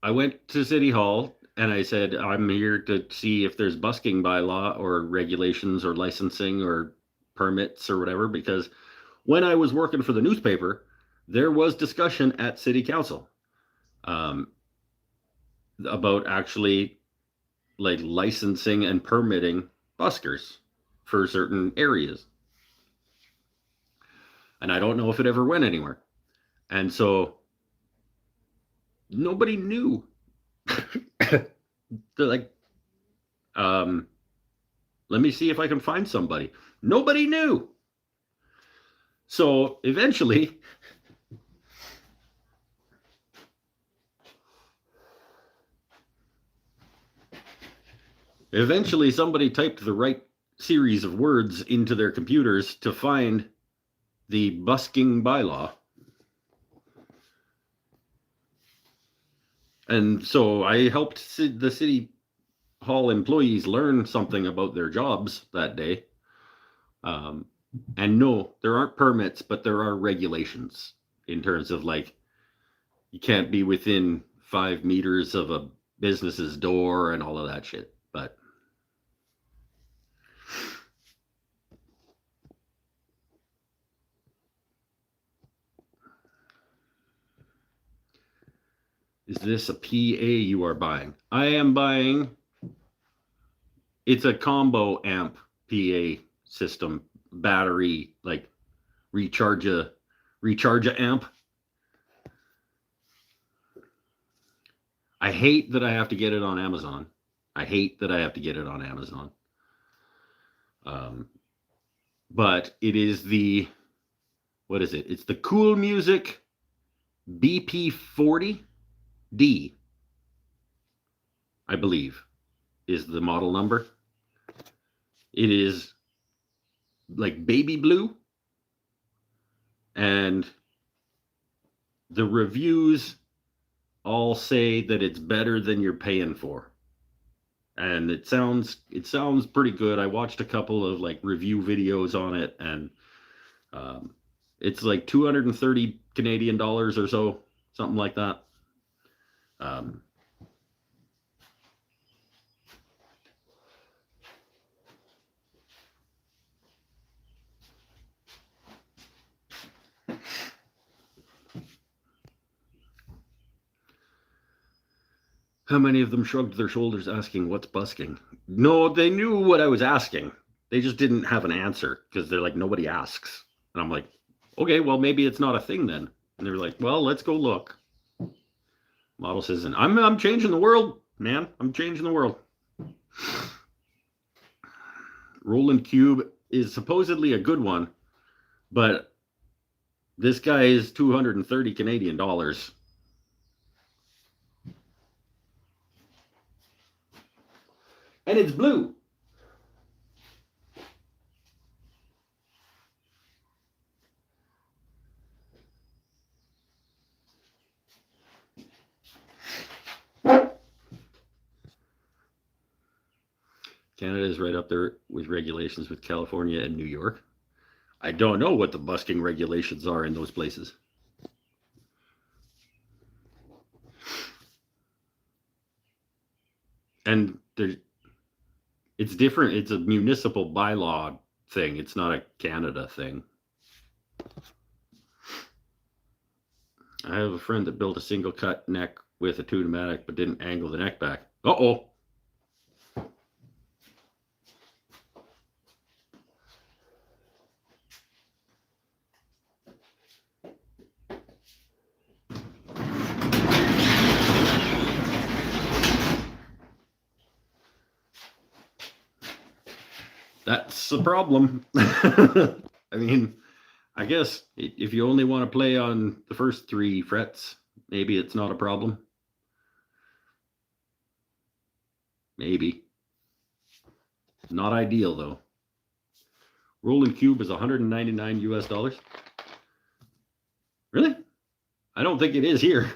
I went to City Hall and I said, I'm here to see if there's busking bylaw or regulations or licensing or permits or whatever, because when I was working for the newspaper, there was discussion at City Council about actually like licensing and permitting buskers for certain areas. And I don't know if it ever went anywhere. And so nobody knew. They're like, let me see if I can find somebody. Nobody knew. So eventually, somebody typed the right series of words into their computers to find the busking bylaw. And so I helped the City Hall employees learn something about their jobs that day. And no, there aren't permits, but there are regulations in terms of like, you can't be within 5 meters of a business's door and all of that shit. But is this a PA you are buying? I am buying. It's a combo amp PA system, battery, like recharge a amp. I hate that I have to get it on Amazon. But it is the, what is it? It's the Cool Music BP40D, I believe, is the model number. It is like baby blue, and the reviews all say that it's better than you're paying for. And it sounds pretty good. I watched a couple of like review videos on it, and it's like 230 Canadian dollars or so, something like that. How many of them shrugged their shoulders asking, what's busking? No, they knew what I was asking. They just didn't have an answer because they're like, nobody asks. And I'm like, okay, well, maybe it's not a thing then. And they're like, well, let's go look. Model says, and I'm changing the world, man. I'm changing the world. Roland Cube is supposedly a good one, but this guy is 230 Canadian dollars. And it's blue. Canada is right up there with regulations with California and New York. I don't know what the busking regulations are in those places. And it's different. It's a municipal bylaw thing. It's not a Canada thing. I have a friend that built a single cut neck with a Tune-o-matic but didn't angle the neck back. Uh-oh. That's the problem. I mean, I guess if you only want to play on the first 3 frets, maybe it's not a problem. Maybe. Not ideal though. Roland Cube is $199 US. Really? I don't think it is here.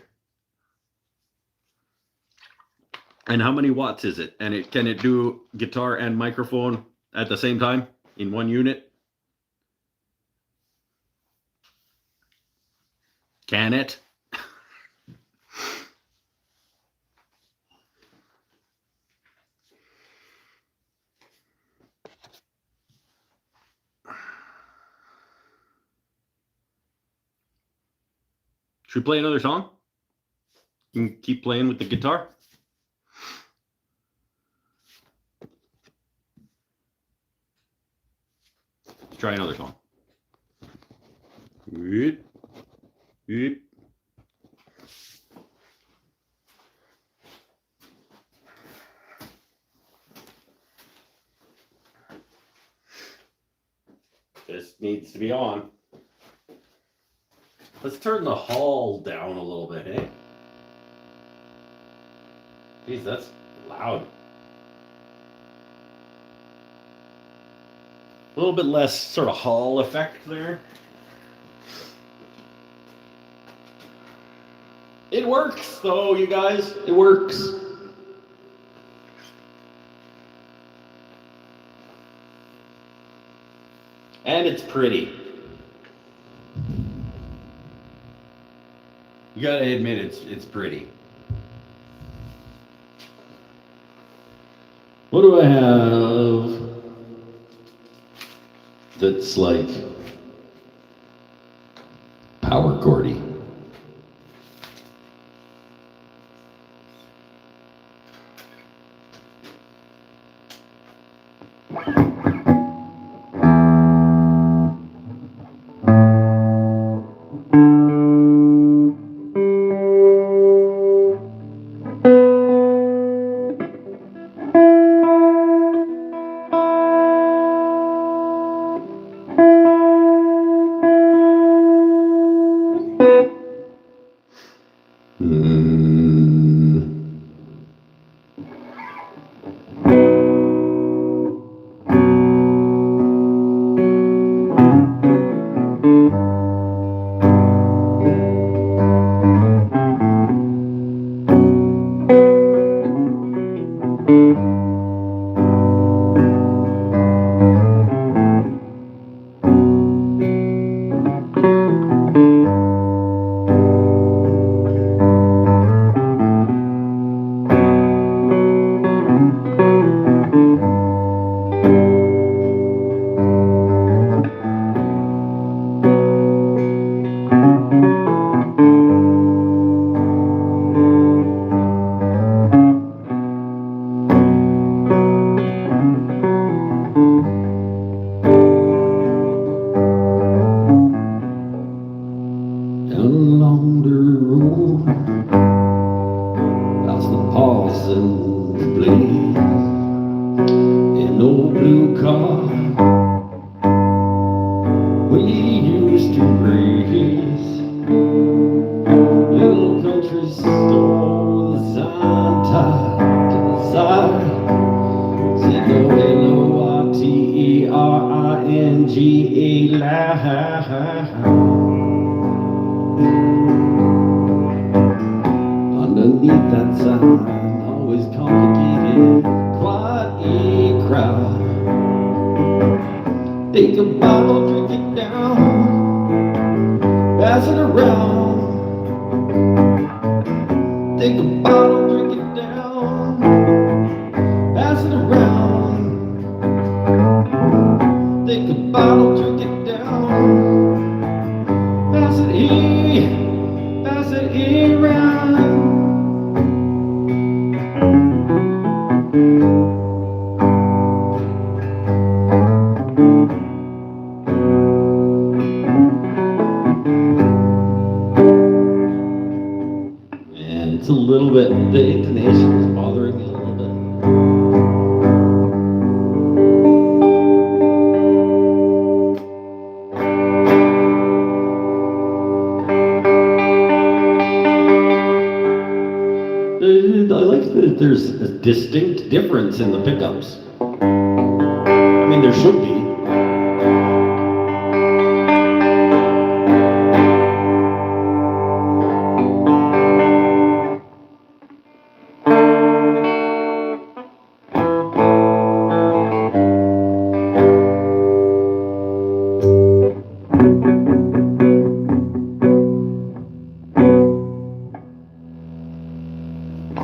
And how many watts is it? And can it do guitar and microphone at the same time in one unit? Can it? Should we play another song? You can keep playing with the guitar. Let's try another song. Whoop, whoop. This needs to be on. Let's turn the hall down a little bit, eh? Jeez, that's loud. A little bit less sort of hall effect there. It works though, you guys. It works. And it's pretty. You gotta admit it's pretty. What do I have that's like power chordy? Underneath that sign, always complicated, quite a crowd. Take a bottle, drink it down, pass it around. Take a bottle, drink it down, pass it around. Take a bottle, drink it down, to Iran. And it's a little bit, the intonation is bothering me a little bit. I like that there's a distinct difference in the pickups. I mean, there should be.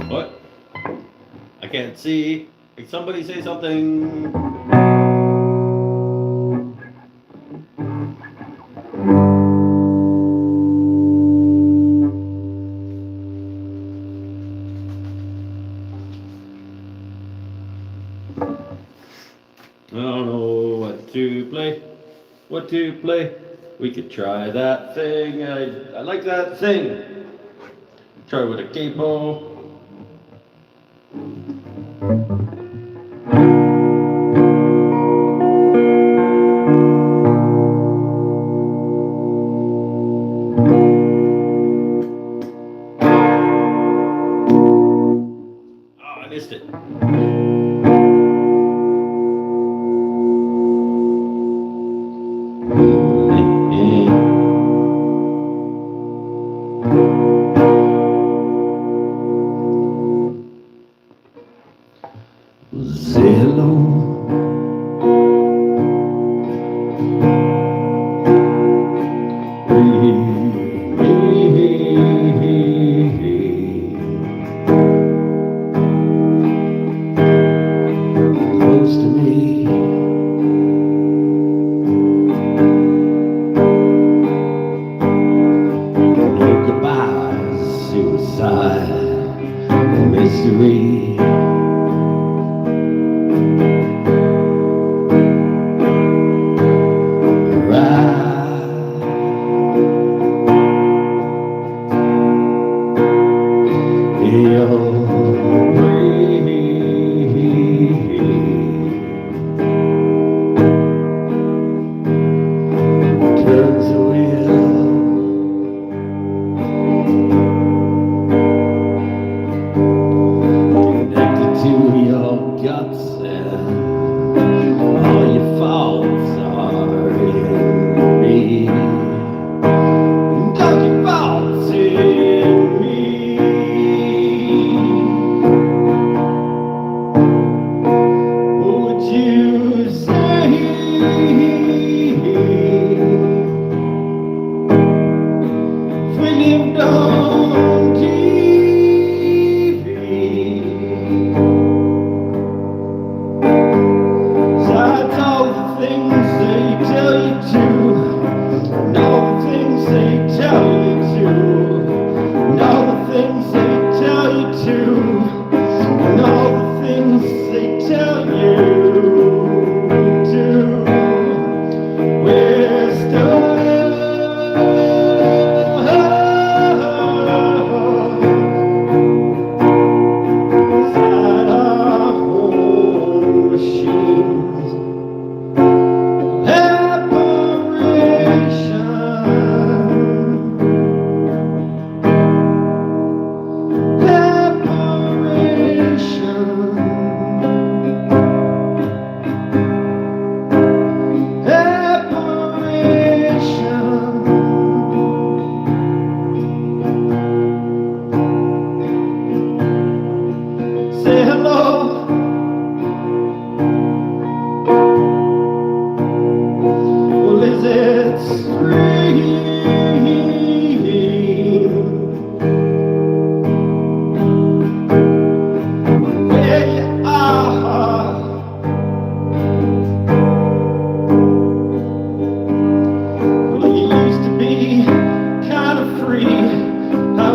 What? I can't see. Can somebody say something? I don't know what to play. What to play? We could try that thing. I like that thing. Try with a capo. Oh, I missed it. Say hello. Close to me. No goodbyes, suicide, mystery. Turns the wheel. Connected to your guts, and all your faults are in me. And all your faults in me. Would you say if we lived on TV? Besides all the things they tell you to, and all the things they tell you to, and all the things they tell you to, and all the things they tell you to, we're still inside our own machines.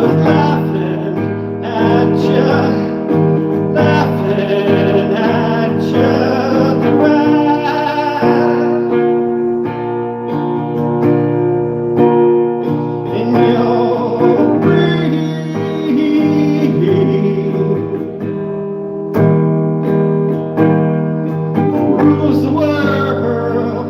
was laughing at you, laughing at you. In your rules the world.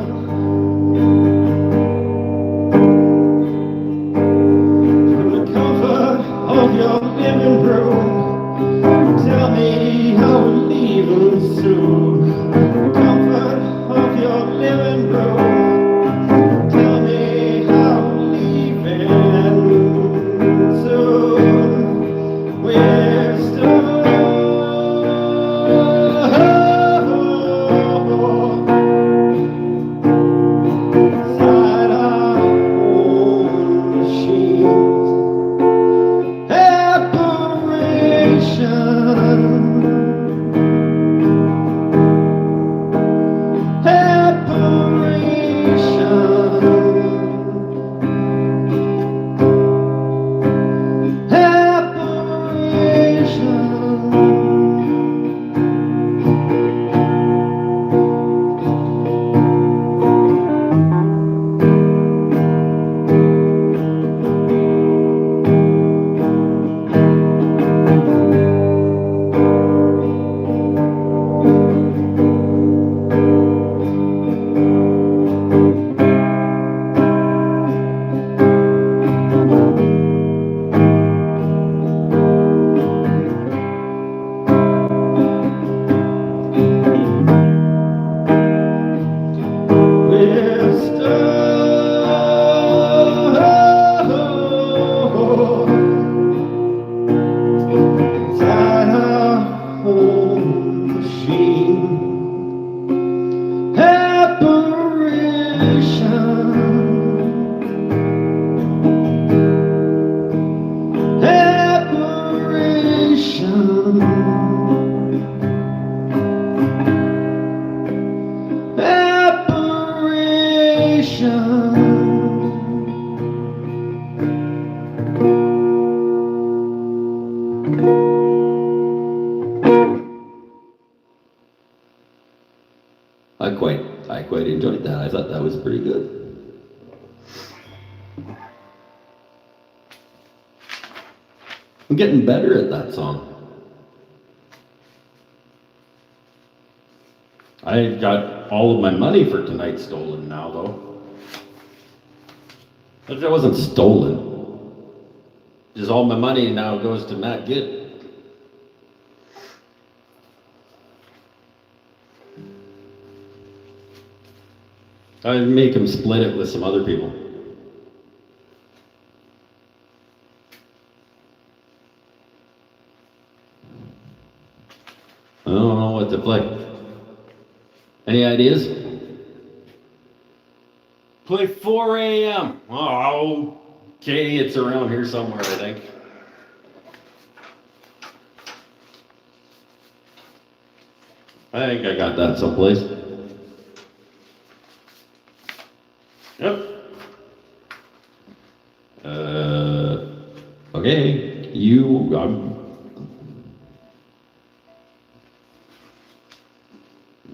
From the comfort of your living room, tell me how we're leaving soon. The comfort of your living room, tell me how we're leaving soon. We're still inside our own machines. Apparition, I quite enjoyed that. I thought that was pretty good. I'm getting better at that song. I got all of my money for tonight stolen now, though. But that wasn't stolen. Just all my money now goes to Matt Gitt. I'd make him split it with some other people. I don't know what to play. Any ideas? Play 4 a.m. Oh, okay, it's around here somewhere, I think. I think I got that someplace. Yep. Okay,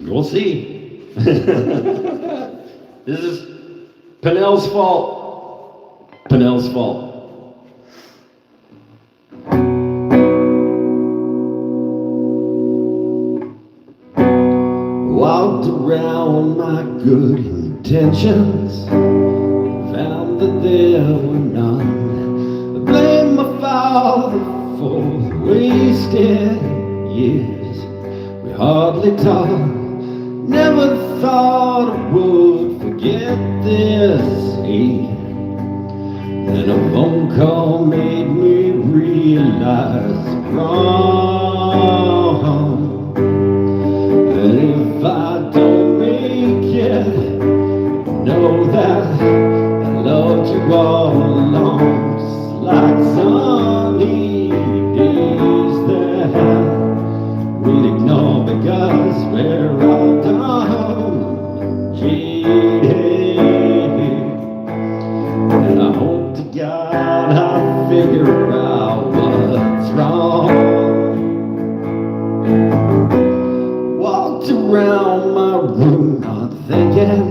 we'll see. This is Pinnell's fault. Pinnell's fault. Walked around my good intentions, found that there were none. I blame my father for the wasted years we hardly talked. Never thought I would forget this evening. Then a phone call made me realize wrong. And if I don't make it, know that I loved you all along. Just like sunny days that we'd ignore because we're all done and jaded. And I hope to God I'll figure out what's wrong. Walked around my room not thinking,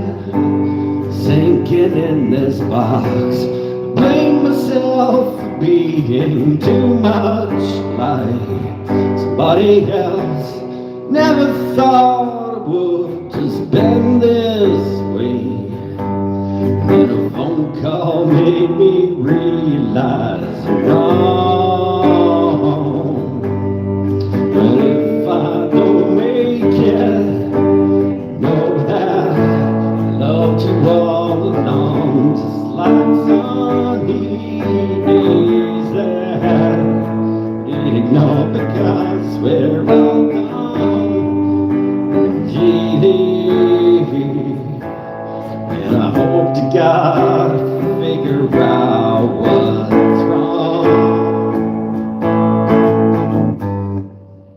sinking in this box. Blame myself for being too much like somebody else. Never thought it would just been this way. Then a phone call made me realize I'm wrong. But if I don't make it, know that I loved you all along, just like sunny days that ignore because we're all gone. And I hope to God figure out what's wrong.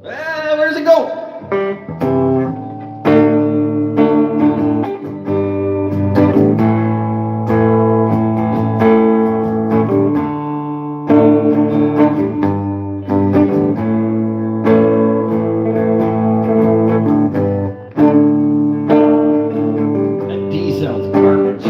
Where's it go? That D sounds garbage.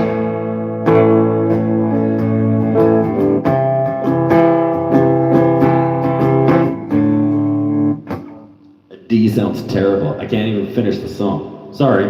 That D sounds terrible. I can't even finish the song. Sorry.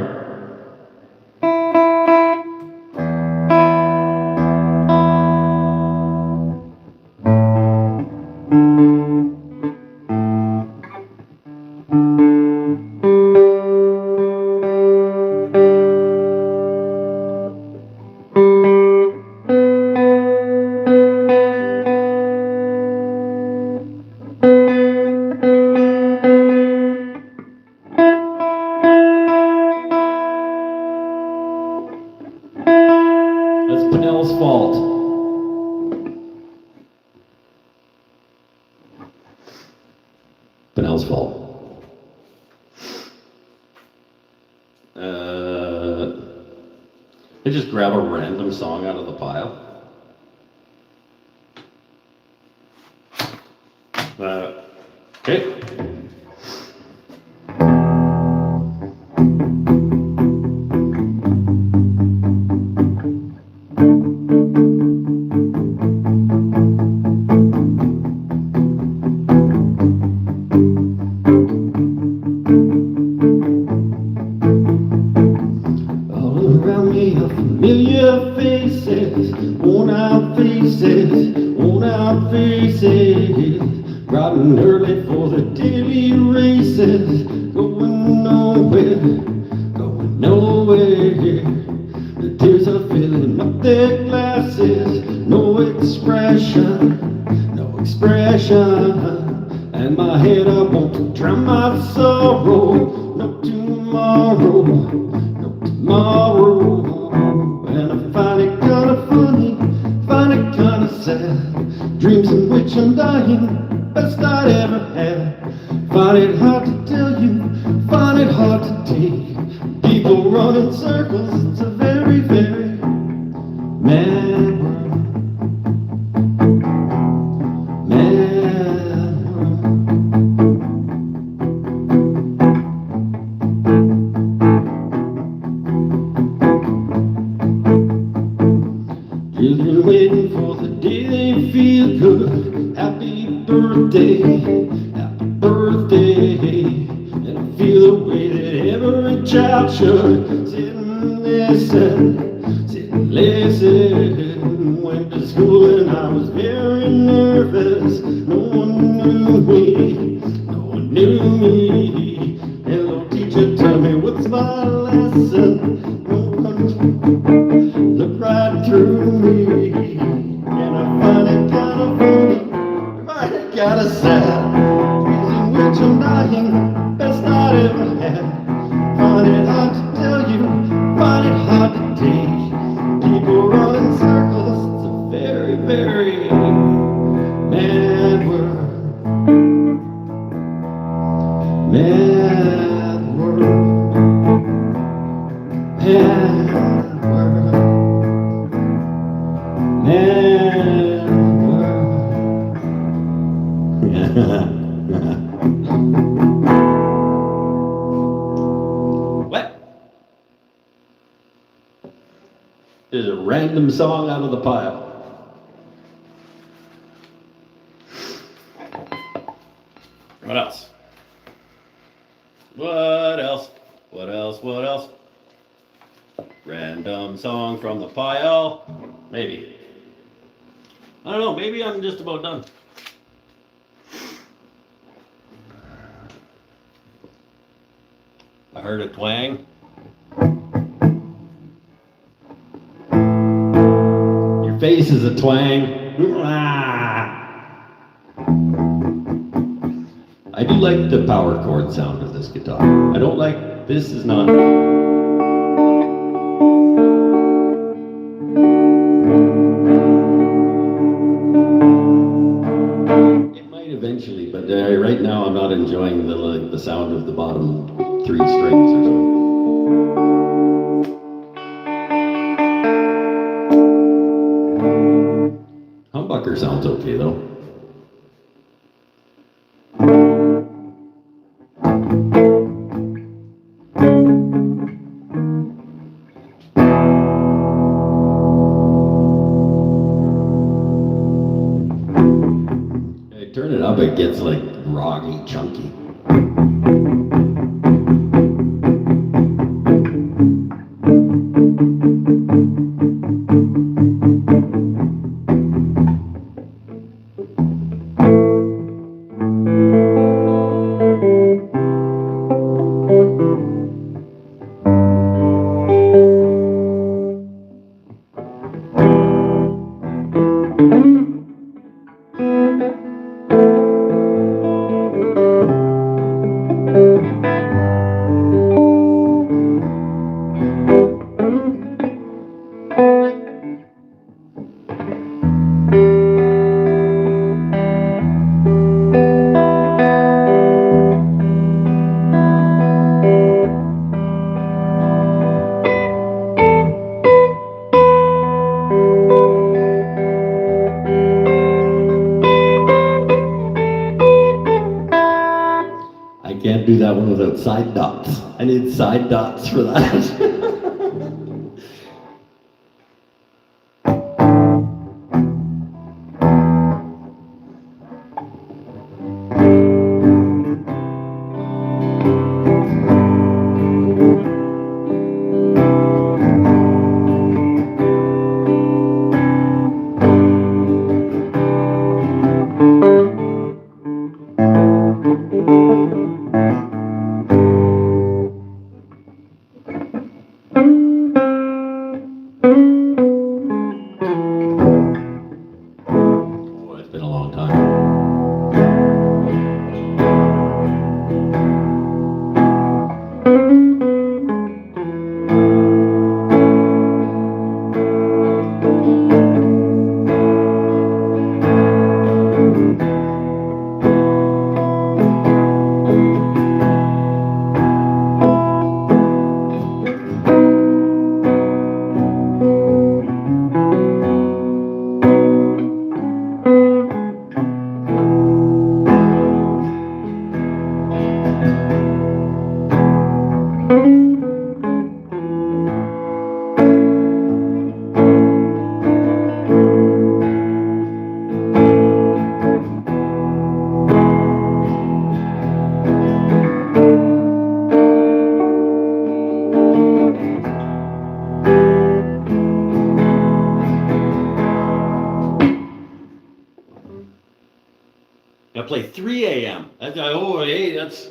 That's Pinnell's fault. Pinnell's fault. I just grab a random song out of the pile. Okay. Around me are familiar faces, worn out faces, worn out faces, riding early for the daily races, going nowhere, going nowhere. The tears are filling up their glasses, no expression, no expression. And my head I want to drown my sorrow, no tomorrow, no tomorrow. And I find it kinda funny, find it kinda sad, dreams in which I'm dying, best I'd ever had. Find it hard to tell you, find it hard to take. People run in circles, it's a very, very mad world. Mad world. Children waiting for the day they feel good. Happy birthday, happy birthday. And I feel the way that every child should. Sit and listen, sit and listen. Went to school and I was very nervous. No one knew me, no one knew me. Hello teacher, tell me what's my lesson. No one look right through me. And I find it kind of funny, find it kind of sad. Dreams in which I'm dying, best I'd ever had. Find it hard to tell you, find it hard to take. People run in circles, it's a very, very mad world. Mad world. Mad world. Mad world. What? There's a random song out of the pile. What else? What else? What else? What else? Random song from the pile. Maybe. I don't know. Maybe I'm just about done. I heard a twang. Your face is a twang. I do like the power chord sound of this guitar. I don't like, this is not. It might eventually, but right now I'm not enjoying the sound of the bottom 3 strings or something. Humbucker sounds okay though. Turn it up, it gets like roggy, chunky. I can't do that one without side dots. I need side dots for that. Oh, it's been a long time. I play 3 a.m. Oh, hey, that's.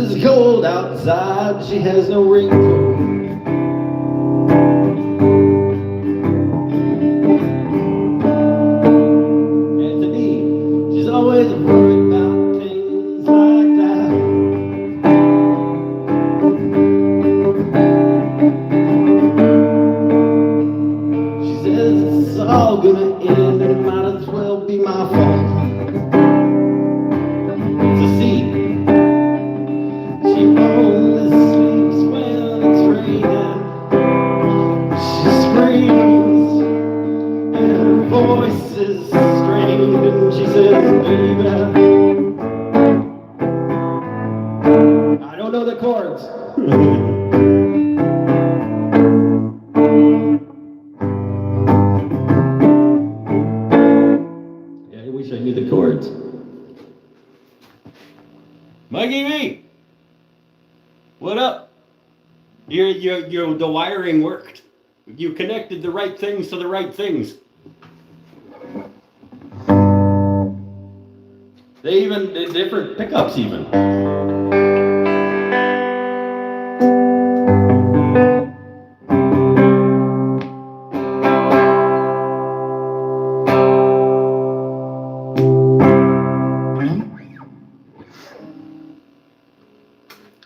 it's cold outside, she has no raincoat. And to me, she's always worried about things like that. She says it's all gonna end and it might as well be my fault. To see, she only sleeps when it's raining. She screams and her voice is strained, and she says, baby, I don't know the chords. Yeah, I wish I knew the chords. Mikey V, what up? The wiring worked. You connected the right things to the right things. They even did different pickups even.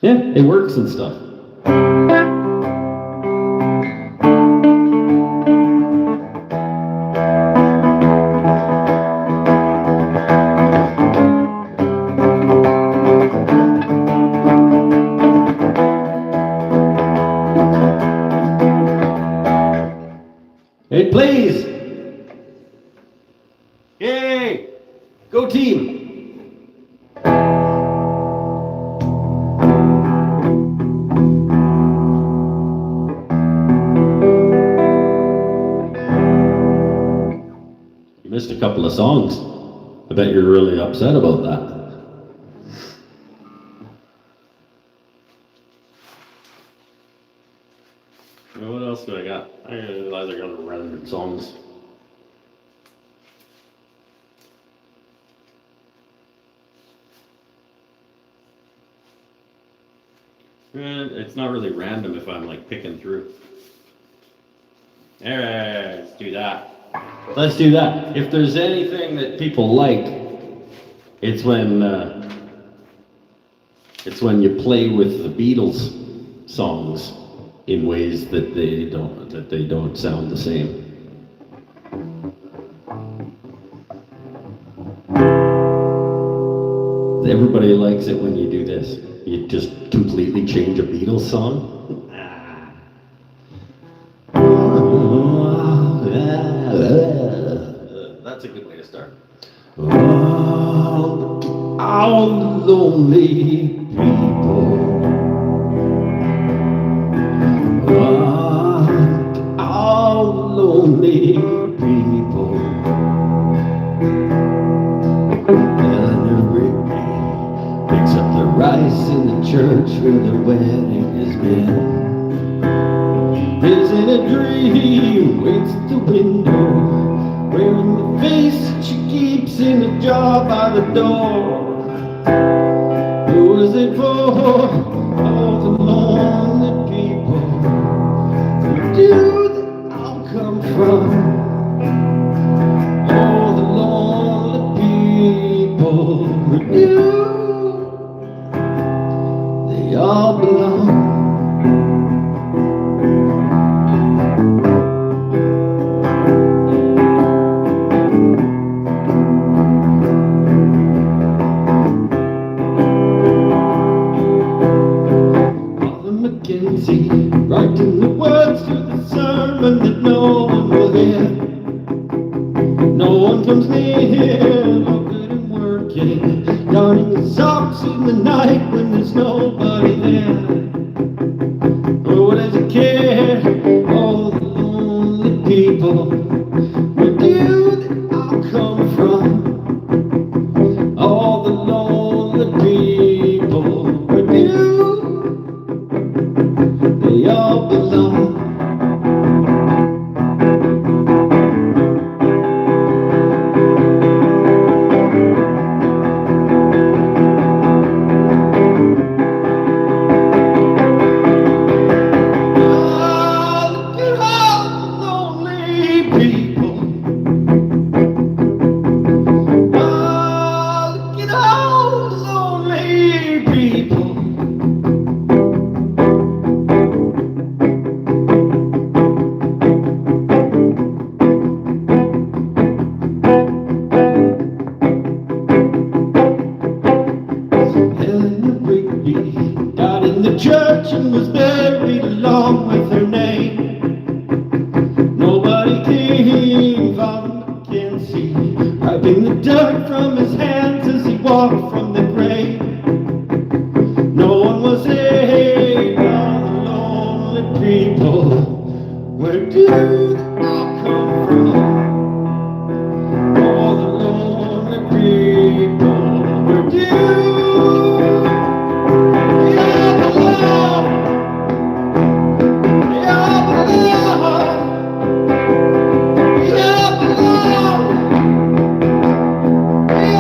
Yeah, it works and stuff. Hey, please. Yay! Go team. You missed a couple of songs. I bet you're really upset about that. What else do I got? I realize I got 100 songs. It's not really random if I'm like picking through. Alright, let's do that. Let's do that. If there's anything that people like, it's when you play with the Beatles songs in ways that they don't sound the same. Everybody likes it when you do this. You just completely change a Beatles song. That's a good way to start. All the lonely people. All the lonely people. And every day picks up the rice in the church where the wedding has been. Lives in a dream, waits at the window, wearing the face that she keeps in a jar by the door. Who is it for? All the lonely people. Where do they all come from? All the lonely people. Where do they all belong? Writing the words to the sermon that no one will hear. No one comes near, all good and working, darning the socks in the night when there's nobody there. Oh, what does it care? All the lonely people. Where do they all come from? All the lonely people. Where do they all belong? song with her name. Nobody came from Mackenzie, wiping the dirt from his hands as he walked from the grave. No one was saved, all the lonely people. Where do they all come from? All the lonely people. Where do they all belong? They all belong. They all belong. They all belong. Look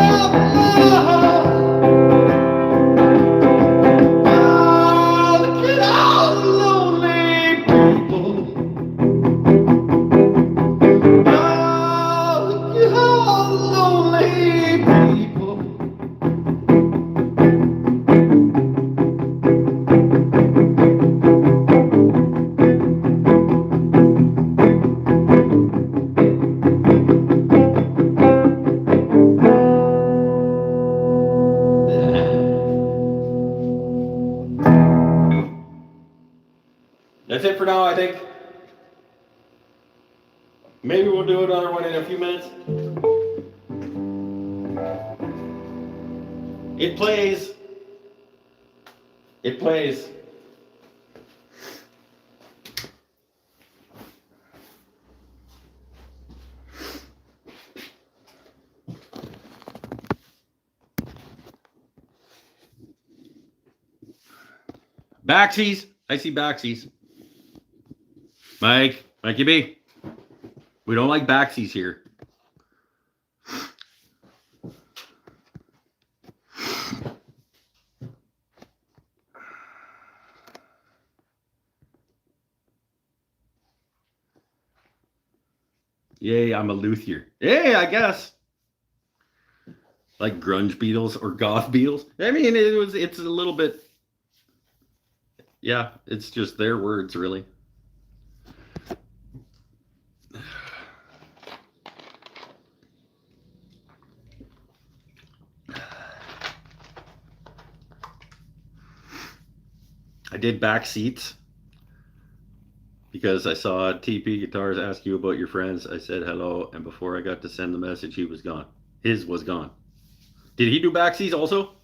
at all the lonely people. Look at all the lonely people. That's it for now, I think. Maybe we'll do another one in a few minutes. It plays. It plays. Backsies. I see backsies. Mikey B. We don't like backsies here. Yay, I'm a luthier. Hey, I guess. Like grunge Beatles or goth Beatles. I mean, it's a little bit. Yeah, it's just their words, really. I did back seats because I saw TP Guitars ask you about your friends. I said hello, and before I got to send the message, he was gone. His was gone. Did he do back seats also?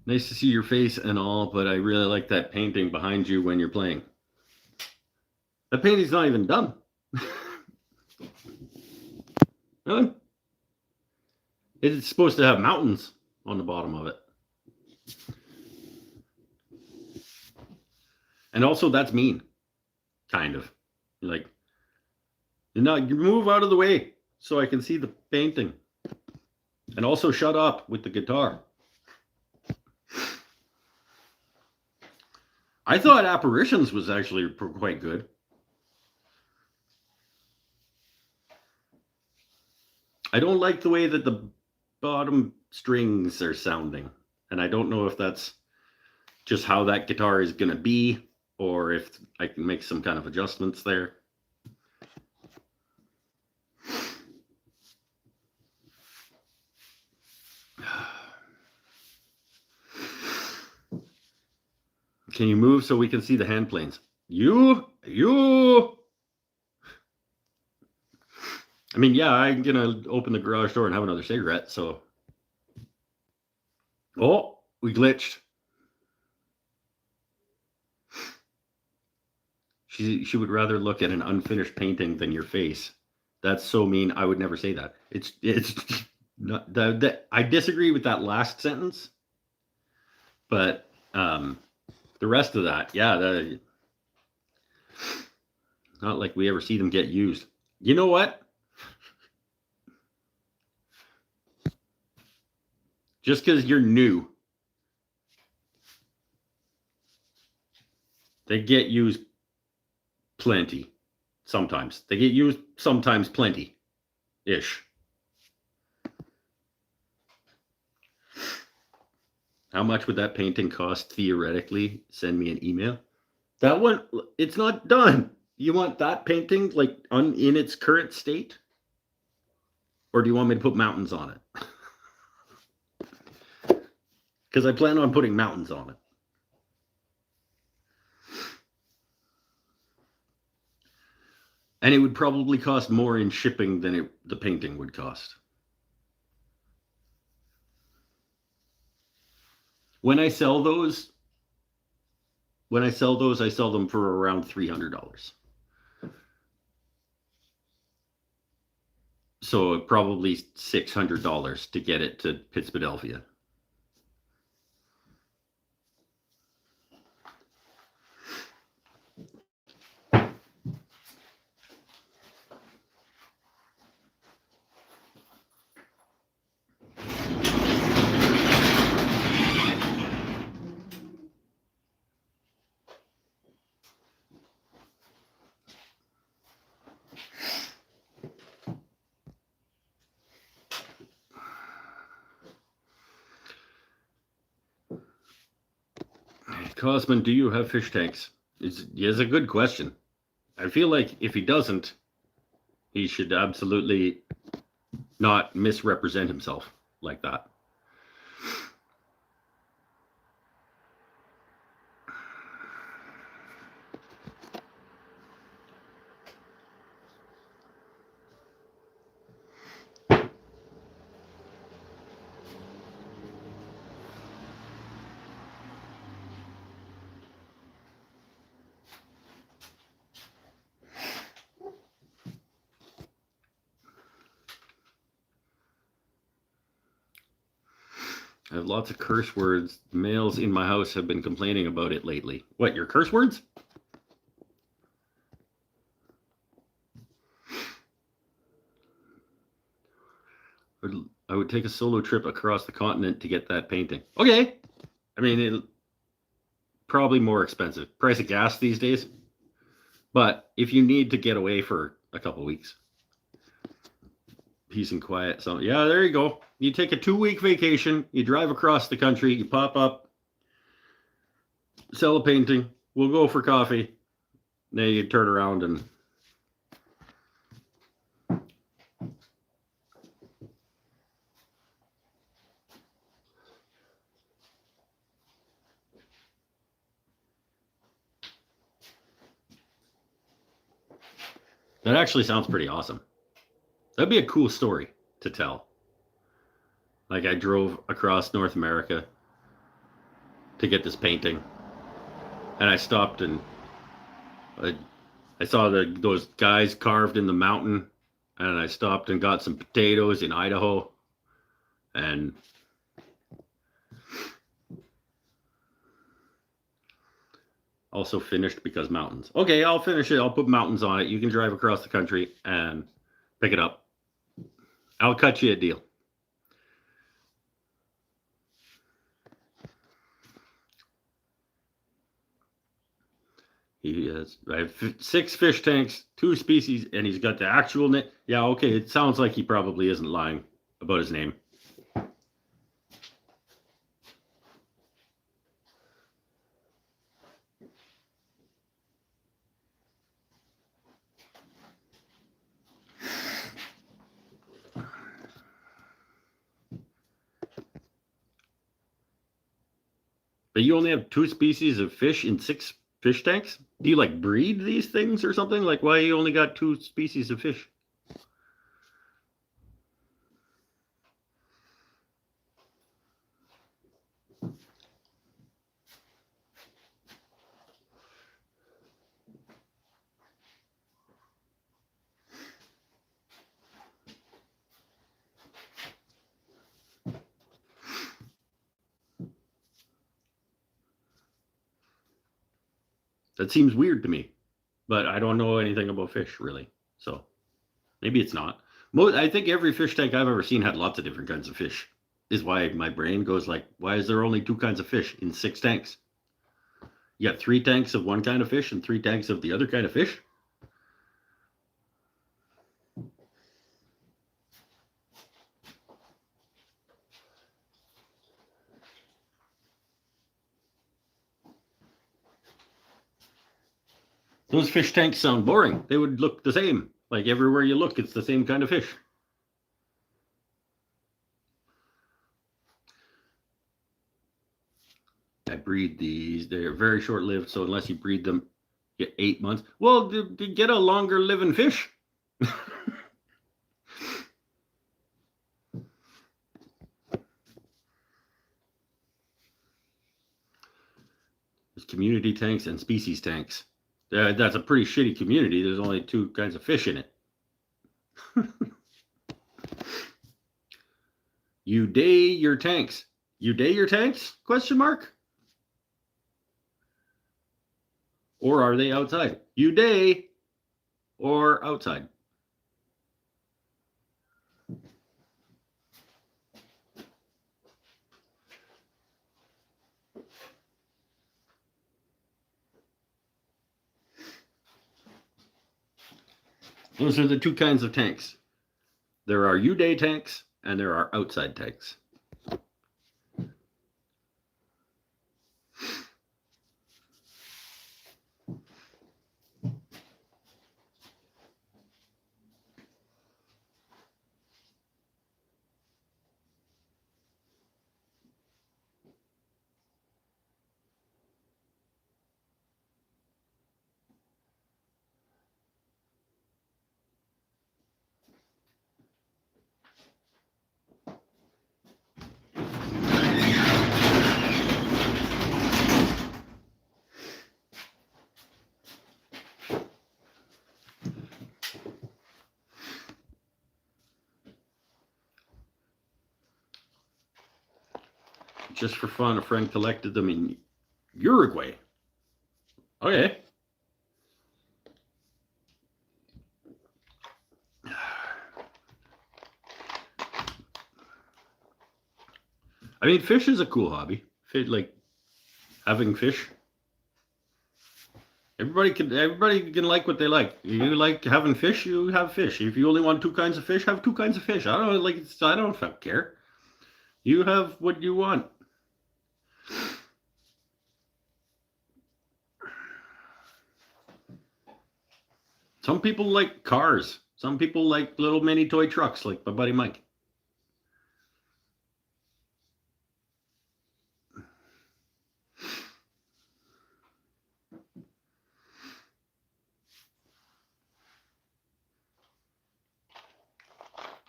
Nice to see your face and all, but I really like that painting behind you when you're playing. That painting's not even done. Really? It's supposed to have mountains on the bottom of it. And also, that's mean. Kind of. You're like, you move out of the way so I can see the painting. And also shut up with the guitar. I thought Apparitions was actually quite good. I don't like the way that the bottom strings are sounding. And I don't know if that's just how that guitar is going to be, or if I can make some kind of adjustments there. Can you move so we can see the hand planes? You. I mean, yeah, I'm going to open the garage door and have another cigarette, so. Oh, we glitched. She would rather look at an unfinished painting than your face. That's so mean. I would never say that. It's not I disagree with that last sentence, but the rest of that, yeah, not like we ever see them get used. You know what? Just because you're new, they get used plenty. Sometimes they get used, sometimes plenty-ish. How much would that painting cost theoretically? Send me an email. That one, it's not done. You want that painting like in its current state? Or do you want me to put mountains on it? Because I plan on putting mountains on it. And it would probably cost more in shipping than the painting would cost. When I sell those, I sell them for around $300. So probably $600 to get it to Pittsburgh. Cosman, do you have fish tanks? It's a good question. I feel like if he doesn't, he should absolutely not misrepresent himself like that. I have lots of curse words. Males in my house have been complaining about it lately. What, your curse words? I would take a solo trip across the continent to get that painting. Okay. I mean, it probably more expensive. Price of gas these days. But if you need to get away for a couple weeks, peace and quiet. So yeah, there you go. You take a 2-week vacation, you drive across the country, you pop up, sell a painting, we'll go for coffee. Then you turn around and that actually sounds pretty awesome. That'd be a cool story to tell. Like I drove across North America to get this painting, and I stopped and I saw those guys carved in the mountain, and I stopped and got some potatoes in Idaho, and also finished because mountains. Okay, I'll finish it. I'll put mountains on it. You can drive across the country and pick it up. I'll cut you a deal. I have 6 fish tanks, 2 species, and he's got the actual name. Yeah, okay, it sounds like he probably isn't lying about his name. But you only have 2 species of fish in 6 fish tanks? Do you like breed these things or something? Like why you only got 2 species of fish? That seems weird to me, but I don't know anything about fish really. So maybe it's not. I think every fish tank I've ever seen had lots of different kinds of fish. Is why my brain goes like, why is there only 2 kinds of fish in 6 tanks? You got 3 tanks of one kind of fish and 3 tanks of the other kind of fish? Those fish tanks sound boring. They would look the same. Like everywhere you look, it's the same kind of fish. I breed these. They're very short-lived, so unless you breed them Get 8 months. Well, get a longer living fish. There's community tanks and species tanks. That's a pretty shitty community. There's only 2 kinds of fish in it. You day your tanks. You day your tanks? Question mark. Or are they outside? You day or outside? Those are the 2 kinds of tanks. There are U-day tanks and there are outside tanks. Just for fun, a friend collected them in Uruguay. Okay. I mean, fish is a cool hobby. Like having fish. Everybody can like what they like. You like having fish, you have fish. If you only want 2 kinds of fish, have 2 kinds of fish. I don't care. You have what you want. Some people like cars. Some people like little mini toy trucks, like my buddy Mike.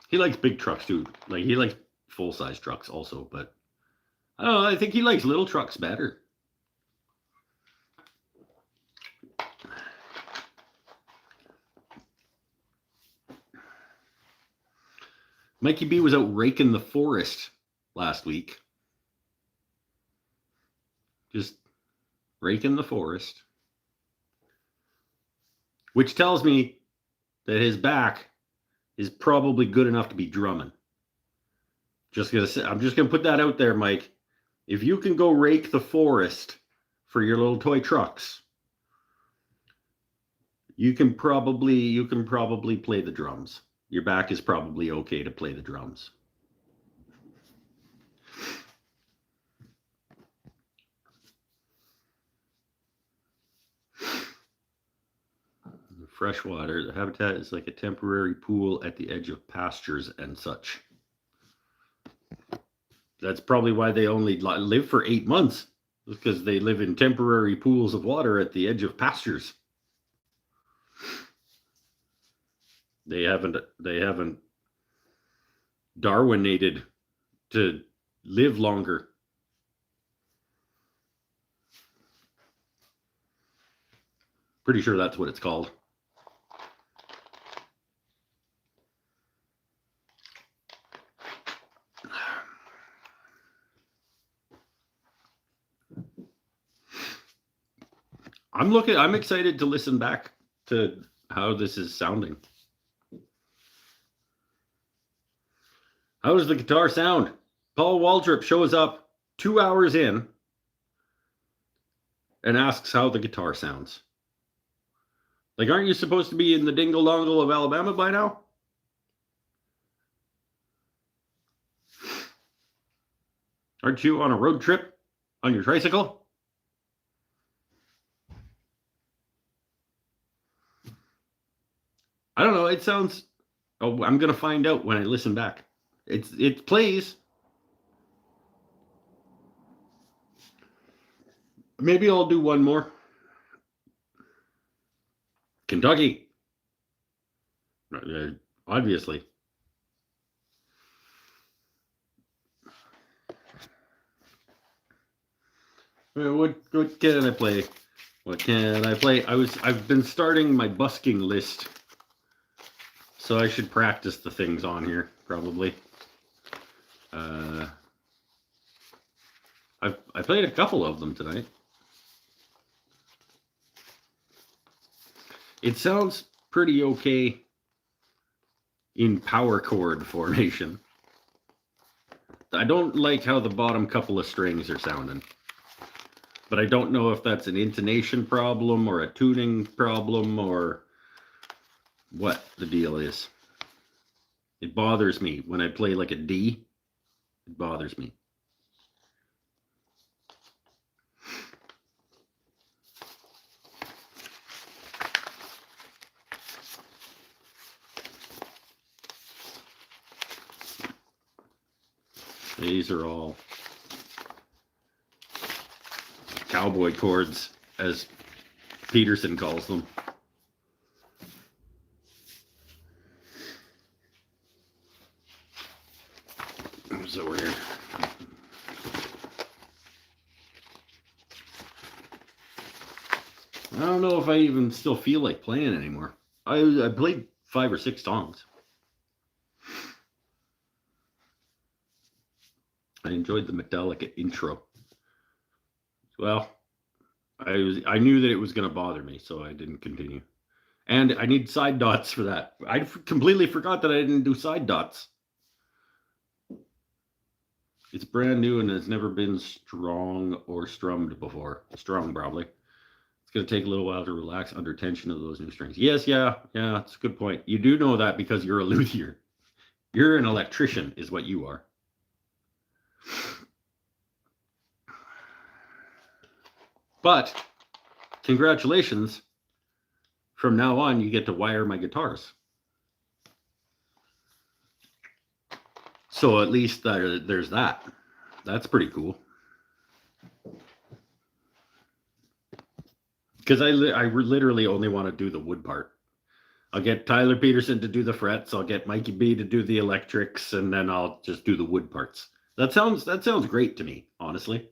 He likes big trucks too. Like he likes full-size trucks also, but I don't know, I think he likes little trucks better. Mikey B was out raking the forest last week. Just raking the forest. Which tells me that his back is probably good enough to be drumming. I'm just gonna put that out there, Mike. If you can go rake the forest for your little toy trucks, you can probably play the drums. Your back is probably okay to play the drums. Freshwater, the habitat is like a temporary pool at the edge of pastures and such. That's probably why they only live for 8 months, because they live in temporary pools of water at the edge of pastures. They haven't Darwinated to live longer. Pretty sure that's what it's called. I'm excited to listen back to how this is sounding. How does the guitar sound? Paul Waldrop shows up 2 hours in and asks how the guitar sounds. Like, aren't you supposed to be in the dingle dongle of Alabama by now? Aren't you on a road trip on your tricycle? I don't know. It sounds. Oh, I'm gonna find out when I listen back. It plays. Maybe I'll do one more. Kentucky. Obviously. What can I play? What can I play? I've been starting my busking list, so I should practice the things on here probably. I played a couple of them tonight. It sounds pretty okay in power chord formation. I don't like how the bottom couple of strings are sounding. But I don't know if that's an intonation problem or a tuning problem or what the deal is. It bothers me when I play like a D. It bothers me. These are all cowboy chords, as Peterson calls them. So we're here. I don't know if I even still feel like playing anymore. I played 5 or 6 songs. I enjoyed the Metallica intro. Well, I knew that it was going to bother me, so I didn't continue. And I need side dots for that. I completely forgot that I didn't do side dots. It's brand new and has never been strong or strummed before. Strung, probably. It's going to take a little while to relax under tension of those new strings. Yes, yeah, that's a good point. You do know that because you're a luthier. You're an electrician, is what you are. But congratulations. From now on, you get to wire my guitars. So at least there's that. That's pretty cool. Because I literally only want to do the wood part. I'll get Tyler Peterson to do the frets. I'll get Mikey B to do the electrics, and then I'll just do the wood parts. That sounds great to me, honestly.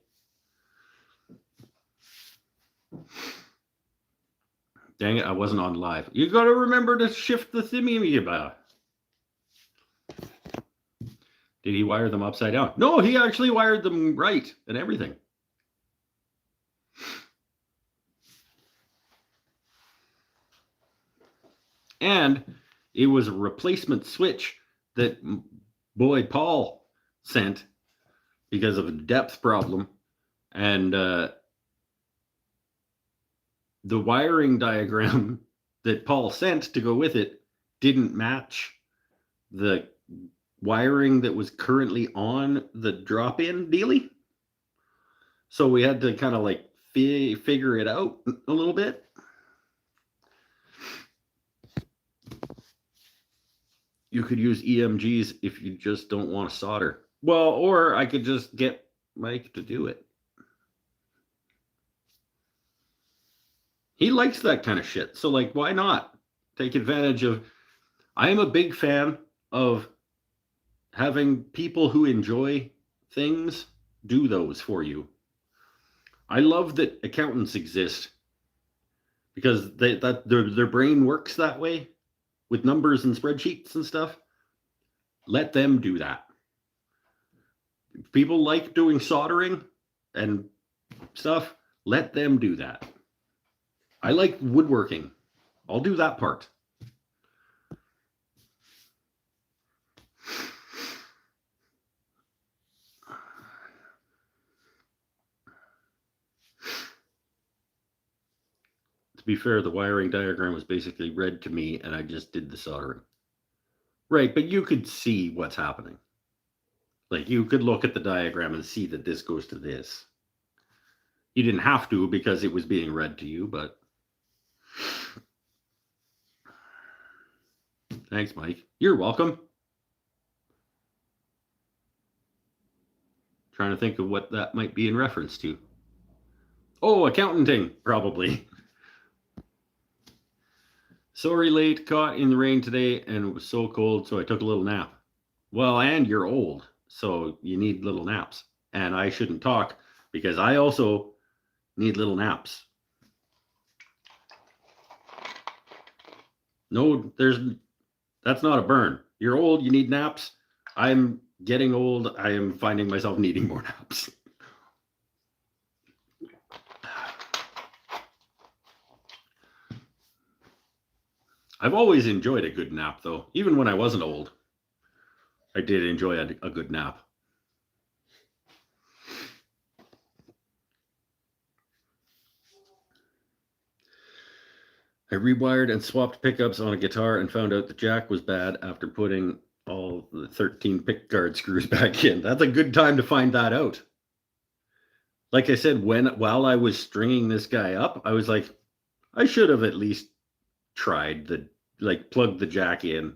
Dang it, I wasn't on live. You got to remember to shift the thimmy. Did he wire them upside down? No, he actually wired them right and everything. And it was a replacement switch that boy Paul sent because of a depth problem. And the wiring diagram that Paul sent to go with it didn't match the wiring that was currently on the drop-in dealie. So we had to kind of like figure it out a little bit. You could use EMGs if you just don't want to solder. Well, or I could just get Mike to do it. He likes that kind of shit. So like, why not take advantage of... I am a big fan of having people who enjoy things do those for you. I love that accountants exist because their brain works that way with numbers and spreadsheets and stuff. Let them do that. If people like doing soldering and stuff, let them do that. I like woodworking. I'll do that part. To be fair, the wiring diagram was basically read to me and I just did the soldering. Right, but you could see what's happening. Like you could look at the diagram and see that this goes to this. You didn't have to because it was being read to you, but... Thanks, Mike. You're welcome. Trying to think of what that might be in reference to. Oh, accounting, probably. Sorry late, caught in the rain today and it was so cold, so I took a little nap. Well, and you're old, so you need little naps. And I shouldn't talk because I also need little naps. No, that's not a burn. You're old, you need naps. I'm getting old. I am finding myself needing more naps. I've always enjoyed a good nap, though. Even when I wasn't old, I did enjoy a good nap. I rewired and swapped pickups on a guitar and found out the jack was bad after putting all the 13 pickguard screws back in. That's a good time to find that out. Like I said, while I was stringing this guy up, I was like, I should have at least tried plugged the jack in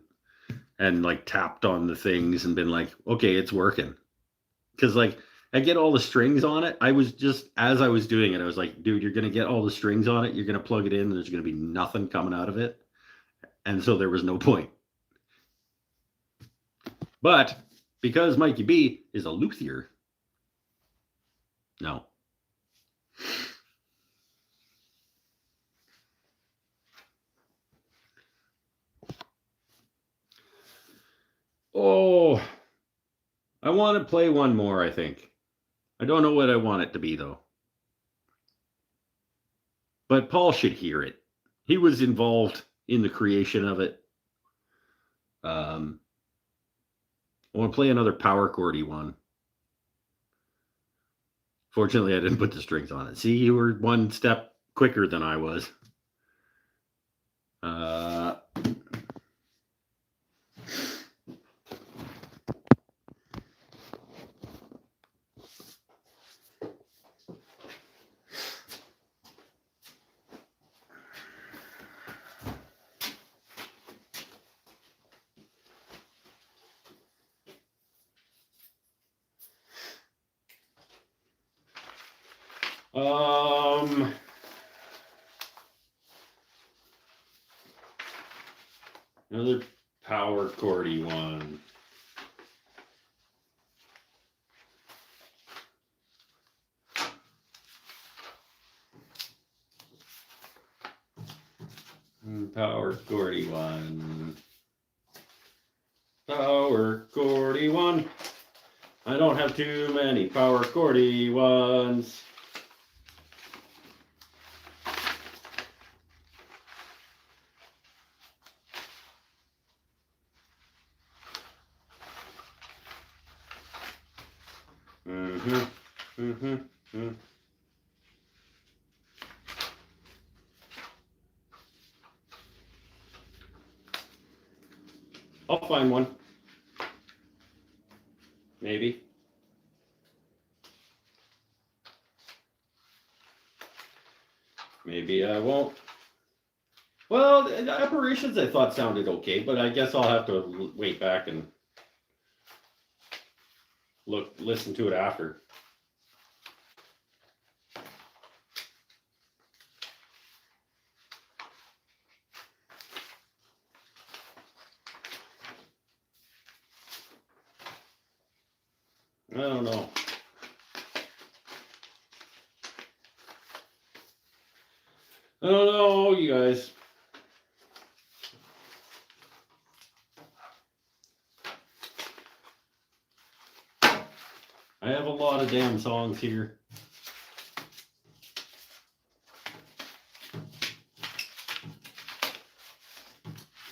and like tapped on the things and been like, okay, it's working. Because like I get all the strings on it. I was just, as I was doing it, I was like, dude, you're going to get all the strings on it. You're going to plug it in and there's going to be nothing coming out of it. And so there was no point. But because Mikey B is a luthier, no. Oh, I want to play one more, I think. I don't know what I want it to be, though. But Paul should hear it. He was involved in the creation of it. I want to play another power chordy one. Fortunately, I didn't put the strings on it. See, you were one step quicker than I was. Another power chordy one. Power chordy one. Power chordy one. I don't have too many power chordy ones. I'll find one. Maybe. Maybe I won't. Well, the Apparitions I thought sounded okay, but I guess I'll have to wait back and listen to it after. I don't know. I don't know, you guys. I have a lot of damn songs here.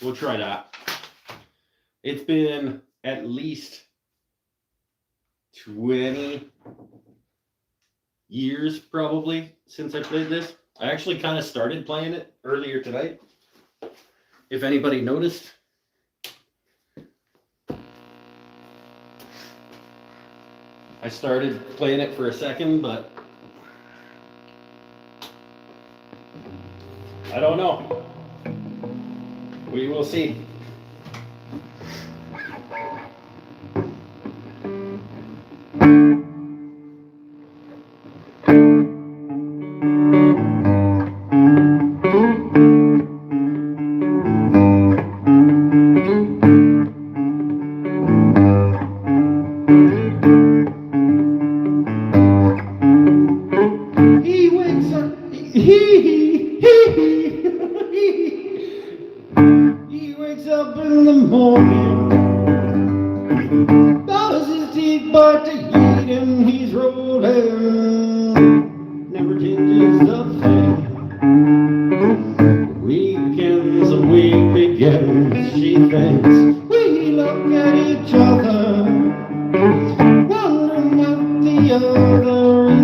We'll try that. It's been at least 20 years probably since I played this. I actually kind of started playing it earlier tonight, if anybody noticed. I started playing it for a second, but I don't know. We will see.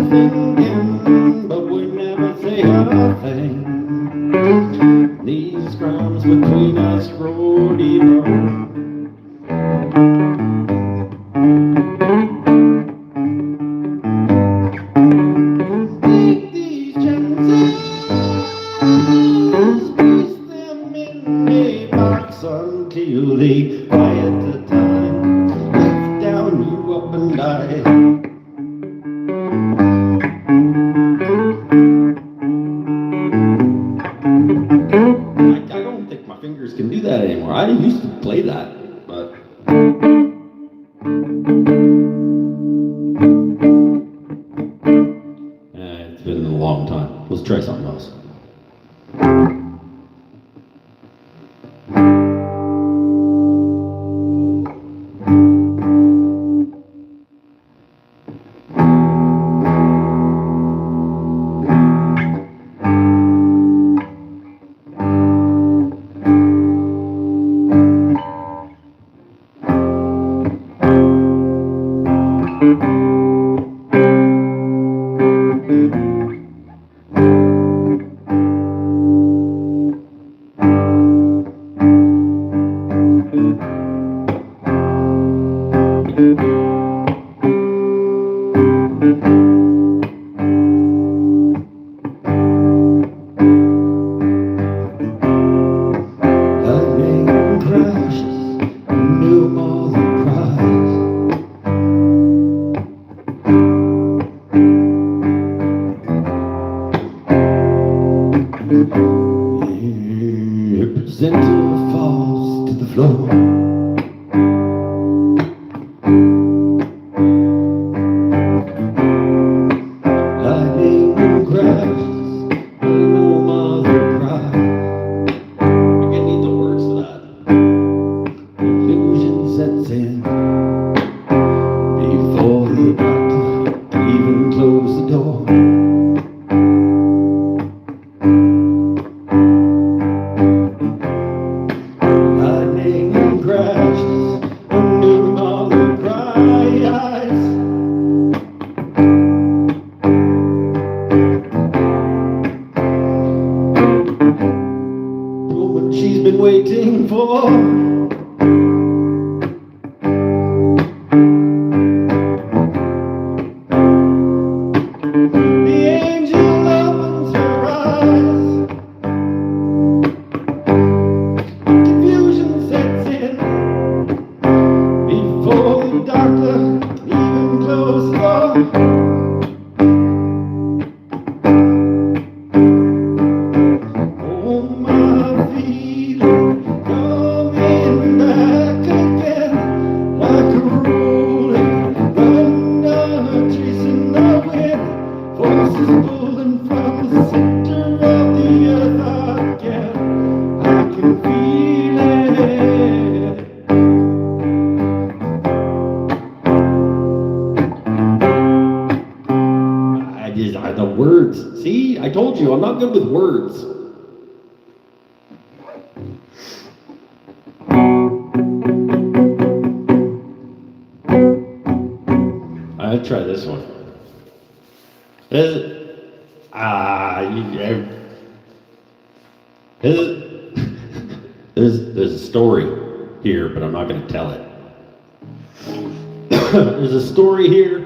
thinking, but we never say a thing. These crimes between us grow deeper. Take these chances, place them in a box until they quiet the time. Life down, you up and die. I don't think my fingers can do that anymore. I used to play that, but it's been a long time. Let's try something else. Lightning crashes, no more than cries. The presenter falls to the floor. Lightning crashes, no more than cries. I need the words to that. Illusion sets in before the doctor can even close the door. Lightning crashes under all the cries. What she's been waiting for. The angel opens her eyes. Confusion sets in before the doctor can even close the door. Oh, my feeling coming back again, like a rolling thunder chasing the wind. Forces pulling from the center of the earth again. I can feel it. The words. See, I told you, I'm not good with words. I'll try this one. There's a story here, but I'm not going to tell it. There's a story here,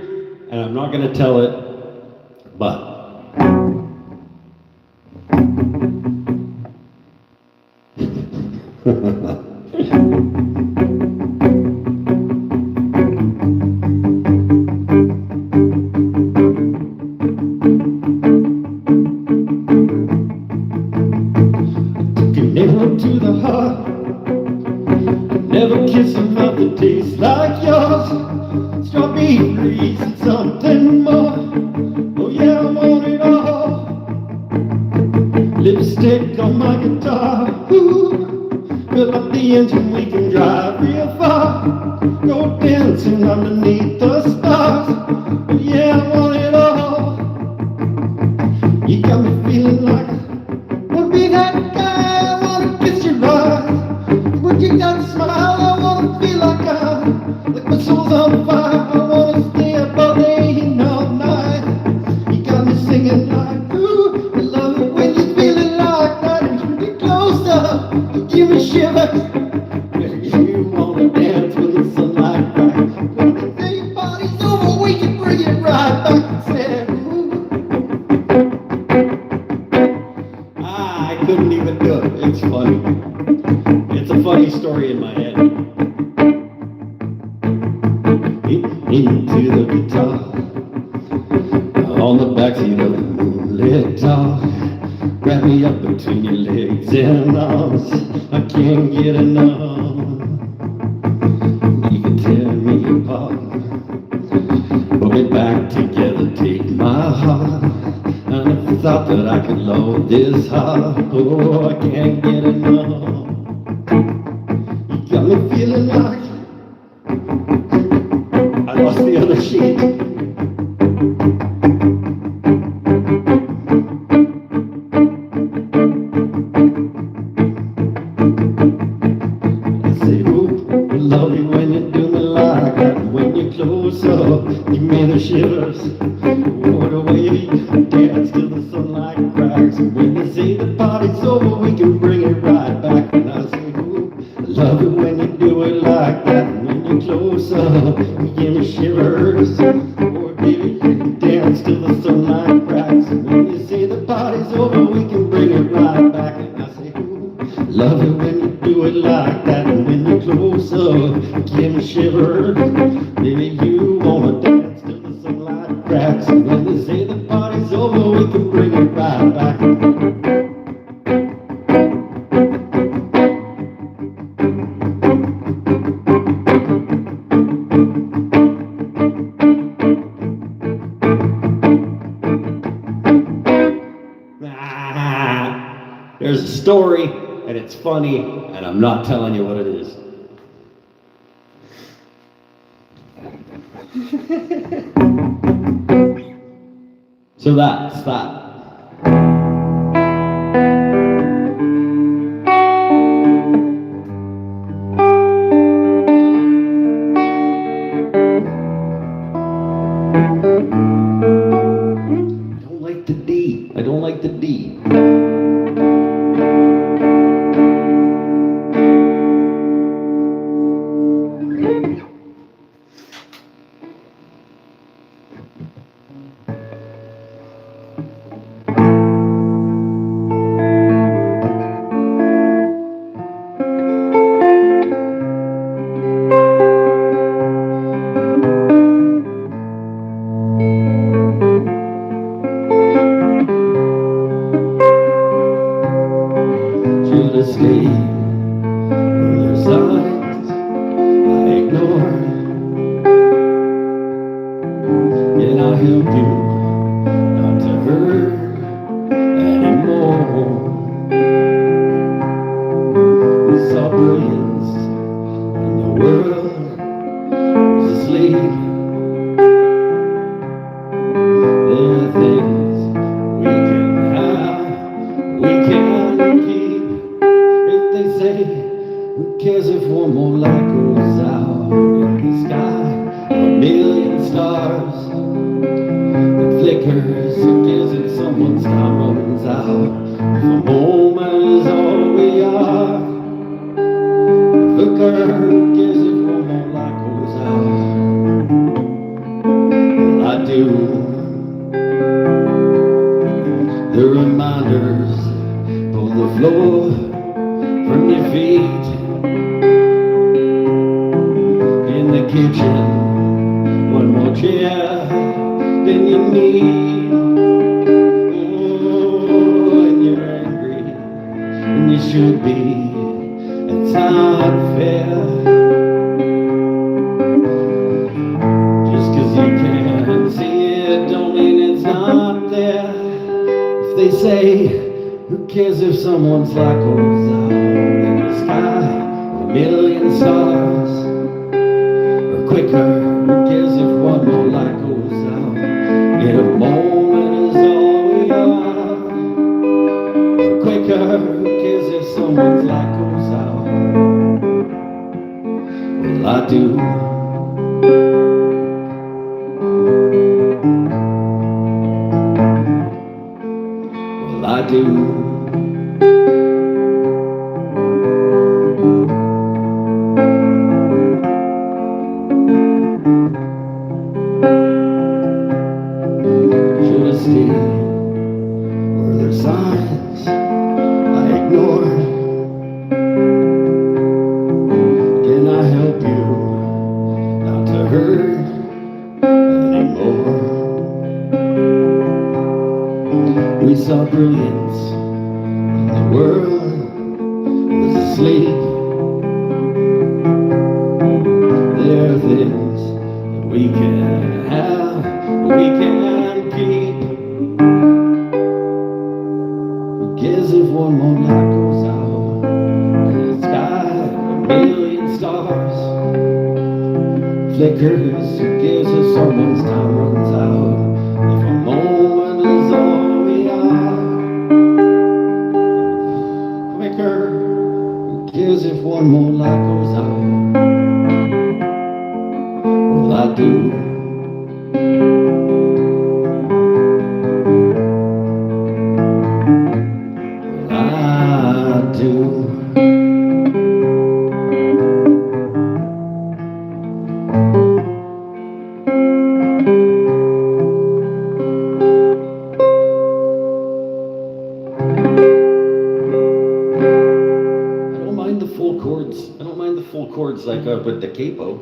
and I'm not going to tell it, but nail to the heart. Never kiss a mouth that tastes like yours. Strawberries and something more. Oh yeah, I want it all. Lipstick on my guitar. Ooh, fill up the engine, we can drive real far. Go dancing underneath the stars. Oh yeah, I want it all. You got me feeling like I wanna be that guy. I wanna kiss your eyes. When you got a smile, I wanna feel like my soul's on fire. I wanna stay up all day and all night. said, ooh. I couldn't even do it. It's funny. It's a funny story in my head. Into the guitar, on the backseat of the moonlit car. Wrap me up between your legs and arms. I can't get enough. You can tear me apart, put me back together, take my heart. I never thought that I could love this hard. Oh, I can't get enough. You got me feeling like I lost the other sheet. I say, ooh, I love you when you do me like that. When you're closer, you me the shivers. Oh, the way you dance till the sunlight cracks. And when they say the party's over, we can bring it right back. And I say, ooh, I love it when you do it like that. And when you're closer, you give me shivers. Oh, baby, you can dance till the sunlight cracks. And when you say the party's over, we can bring it right back. And I say, ooh, I love it when you do it like that. And when you're closer, you give me shivers. Baby, you wanna dance till the sunlight cracks. And when they say the party's over, we can bring it right back. There's a story, and it's funny, and I'm not telling you what it is. So that's that. I don't like the D. I don't like the D. Should have stayed when your signs I ignored. And I helped you not to hurt anymore. We saw brilliance when the world was asleep. There are things we can have, we can keep. If they say, who cares if one more light goes out in the sky? A million stars that flickers. Who cares if someone's time runs out? If a moment is all we are. Who cares if one more light goes out? Well, I do. The reminders pull the floor from your feet. In the kitchen, one more chair than you need. Oh, and you're angry, and you should be. It's not fair. Just 'cause you can't see it don't mean it's not there. If they say, who cares if someone's light goes out in the sky? A million stars, or quicker. Who cares if one more light goes out? In a moment is all we are. Or quicker. Who cares if someone's light goes out? Well, I do. Well, I do. Should have stayed. Were there signs I ignored? Can I help you not to hurt anymore? We saw brilliance when the world was asleep. There are things that we can have, we can keep. Who cares if one more light goes out in the sky, a million stars flickers? Who cares if someone's time runs out, if a moment is all we are? Quicker. Who cares if one more light goes out? Well, I do. Well, I do. I don't mind the full chords. I don't mind the full chords like with the capo.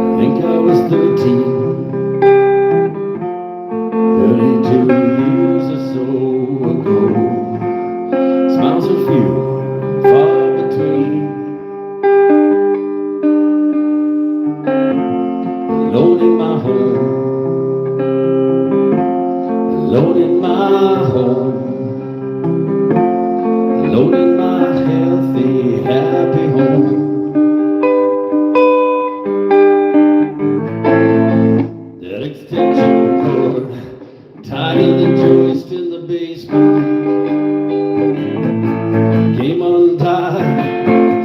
I think I was 13, 32 years or so ago. Smiles are few and far between. Alone in my home, alone in my home, alone in my healthy, happy home. That extension cord tied in the joist in the basement came untied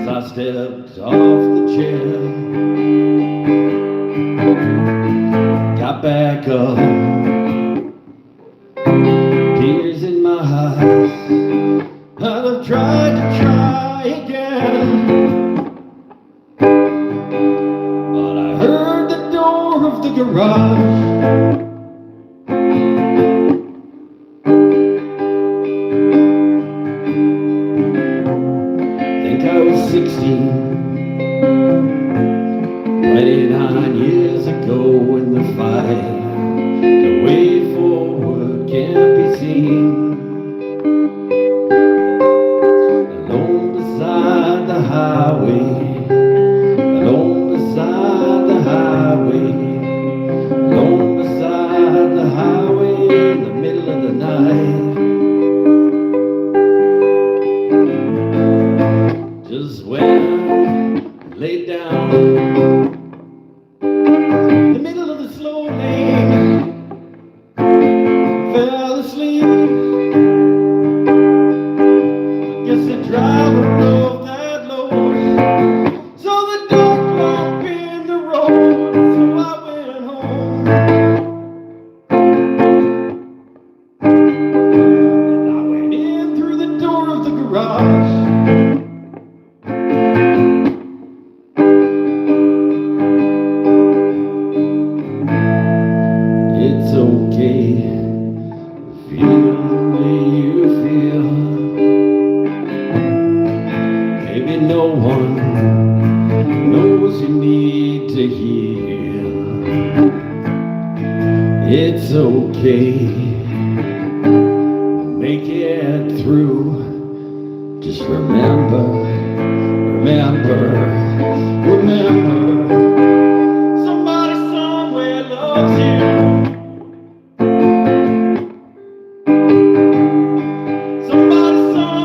as I stepped off the chair. Got back up, tears in my eyes. I'd have tried to try again, but I heard the door of the garage. Think I was 16, 29 years ago in the fight. The way forward can't be seen. Alone beside the highway, alone beside the highway, alone beside the highway in the middle of the night. Just when I laid down in the middle of the slow lane, fell asleep. Guess the driver drove that low, so the dark light in the road. So I went home, and I went in through the door of the garage. It's okay to feel the way you feel. Maybe no one knows you need to heal. It's okay, make it through. Just remember, remember, remember, somebody somewhere loves you. Somebody somewhere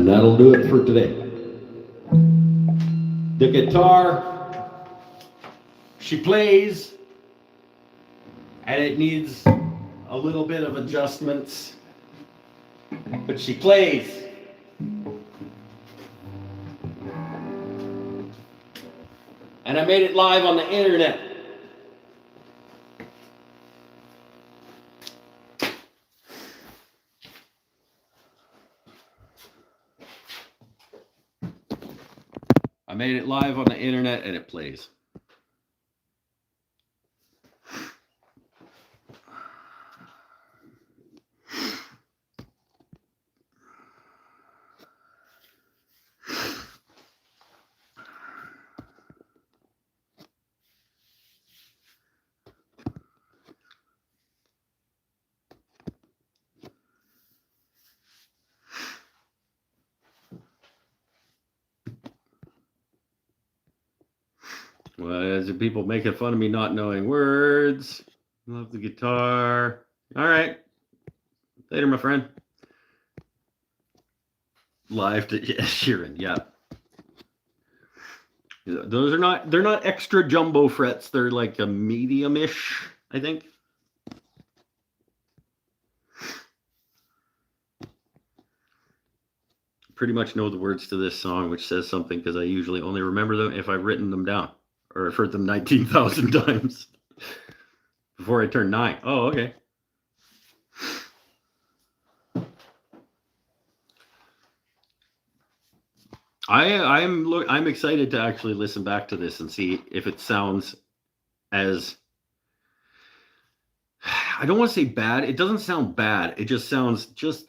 that'll do it for today. The guitar, she plays, and it needs a little bit of adjustments, but she plays. And I made it live on the internet. I made it live on the internet and it plays. Well, as people making fun of me not knowing words. Love the guitar. All right. Later, my friend. Live to Sheeran, yeah. Those are they're not extra jumbo frets. They're like a medium-ish, I think. Pretty much know the words to this song, which says something because I usually only remember them if I've written them down or I've heard them 19,000 times before I turn 9. Oh, okay. I'm excited to actually listen back to this and see if it sounds as, I don't want to say bad. It doesn't sound bad. It just sounds just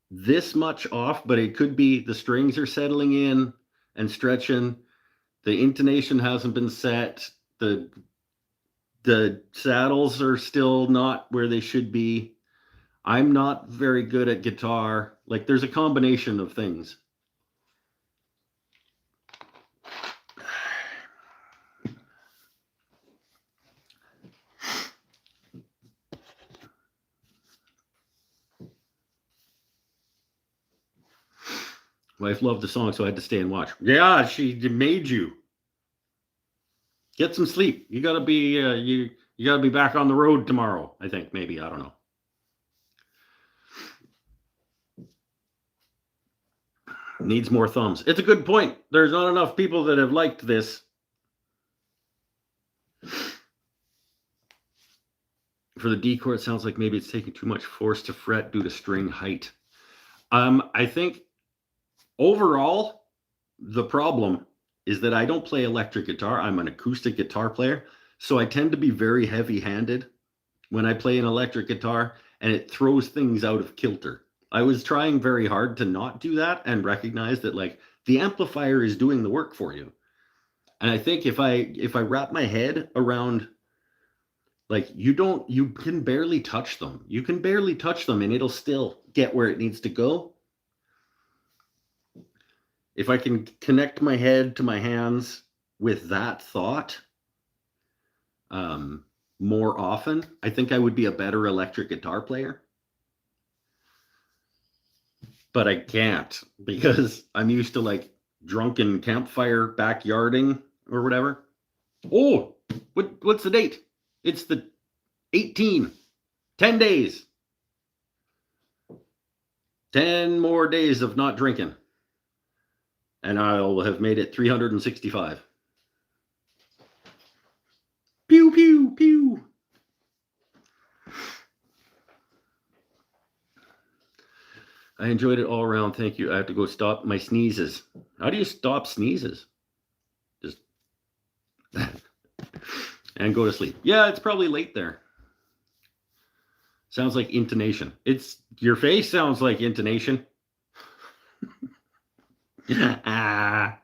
this much off, but it could be the strings are settling in and stretching. The intonation hasn't been set. The saddles are still not where they should be. I'm not very good at guitar. Like there's a combination of things. Wife loved the song, so I had to stay and watch. Yeah, she made you. Get some sleep. You gotta be you gotta be back on the road tomorrow. I think maybe, I don't know. Needs more thumbs. It's a good point. There's not enough people that have liked this. For the D chord, it sounds like maybe it's taking too much force to fret due to string height. I think overall, the problem is that I don't play electric guitar. I'm an acoustic guitar player. So I tend to be very heavy-handed when I play an electric guitar, and it throws things out of kilter. I was trying very hard to not do that and recognize that like the amplifier is doing the work for you. And I think if I wrap my head around like you can barely touch them. You can barely touch them and it'll still get where it needs to go. If I can connect my head to my hands with that thought more often, I think I would be a better electric guitar player. But I can't because I'm used to like drunken campfire backyarding or whatever. Oh, what's the date? It's the 18, 10 days. 10 more days of not drinking. And I'll have made it 365. Pew, pew, pew. I enjoyed it all around. Thank you. I have to go stop my sneezes. How do you stop sneezes? Just and go to sleep. Yeah, it's probably late there. Sounds like intonation. Your face sounds like intonation. Ah.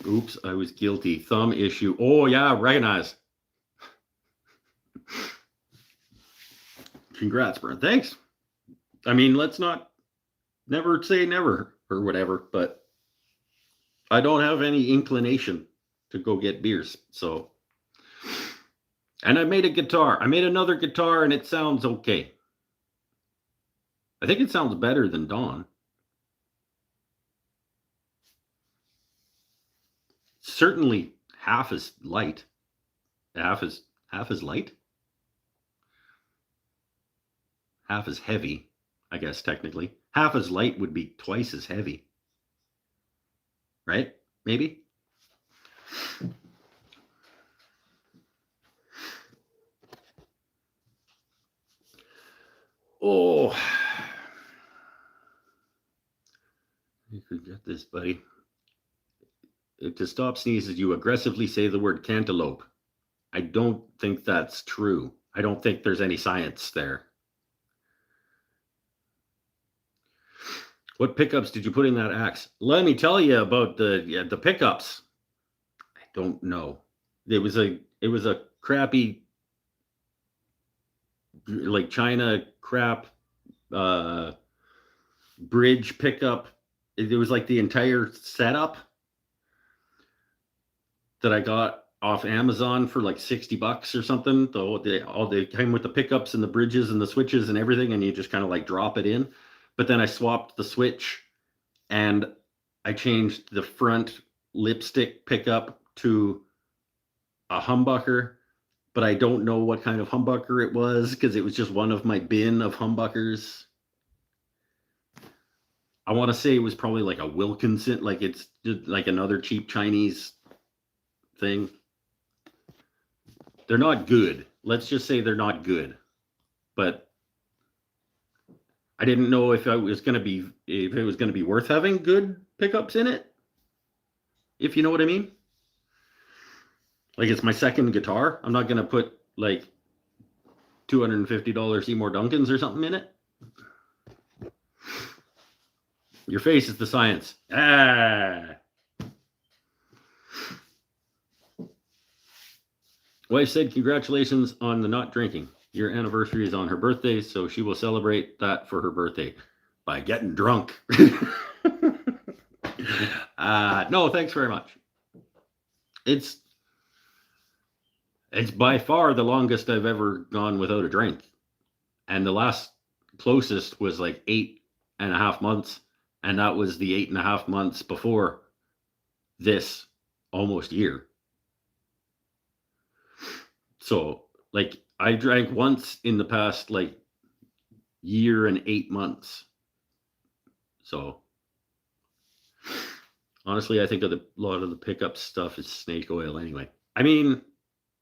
Oops, I was guilty. Thumb issue. Oh yeah, recognize. Congrats, Brent. Thanks. I mean, let's not never say never or whatever, but I don't have any inclination to go get beers. So And I made a guitar. I made another guitar and it sounds okay. I think it sounds better than Dawn. Certainly half as light. Half as light. Half as heavy, I guess technically. Half as light would be twice as heavy. Right? Maybe? Oh, you could get this, buddy. To stop sneezes, you aggressively say the word cantaloupe. I don't think that's true. I don't think there's any science there. What pickups did you put in that axe? Let me tell you about the pickups. I don't know. It was a crappy, like China crap bridge pickup. It was like the entire setup that I got off Amazon for like $60 or something. They came with the pickups and the bridges and the switches and everything, and you just kind of like drop it in. But then I swapped the switch and I changed the front lipstick pickup to a humbucker, but I don't know what kind of humbucker it was because it was just one of my bin of humbuckers. I want to say it was probably like a Wilkinson, like it's just like another cheap Chinese thing. They're not good. Let's just say they're not good. But I didn't know if it was going to be worth having good pickups in it. If you know what I mean. Like it's my second guitar. I'm not going to put like $250 Seymour Duncans or something in it. Your face is the science. Wife said, congratulations on the not drinking. Your anniversary is on her birthday, so she will celebrate that for her birthday by getting drunk. No, thanks very much. It's by far the longest I've ever gone without a drink. And the last closest was like 8.5 months. And that was the 8.5 months before this almost year. So like I drank once in the past like year and 8 months. So honestly, I think a lot of the pickup stuff is snake oil anyway. I mean,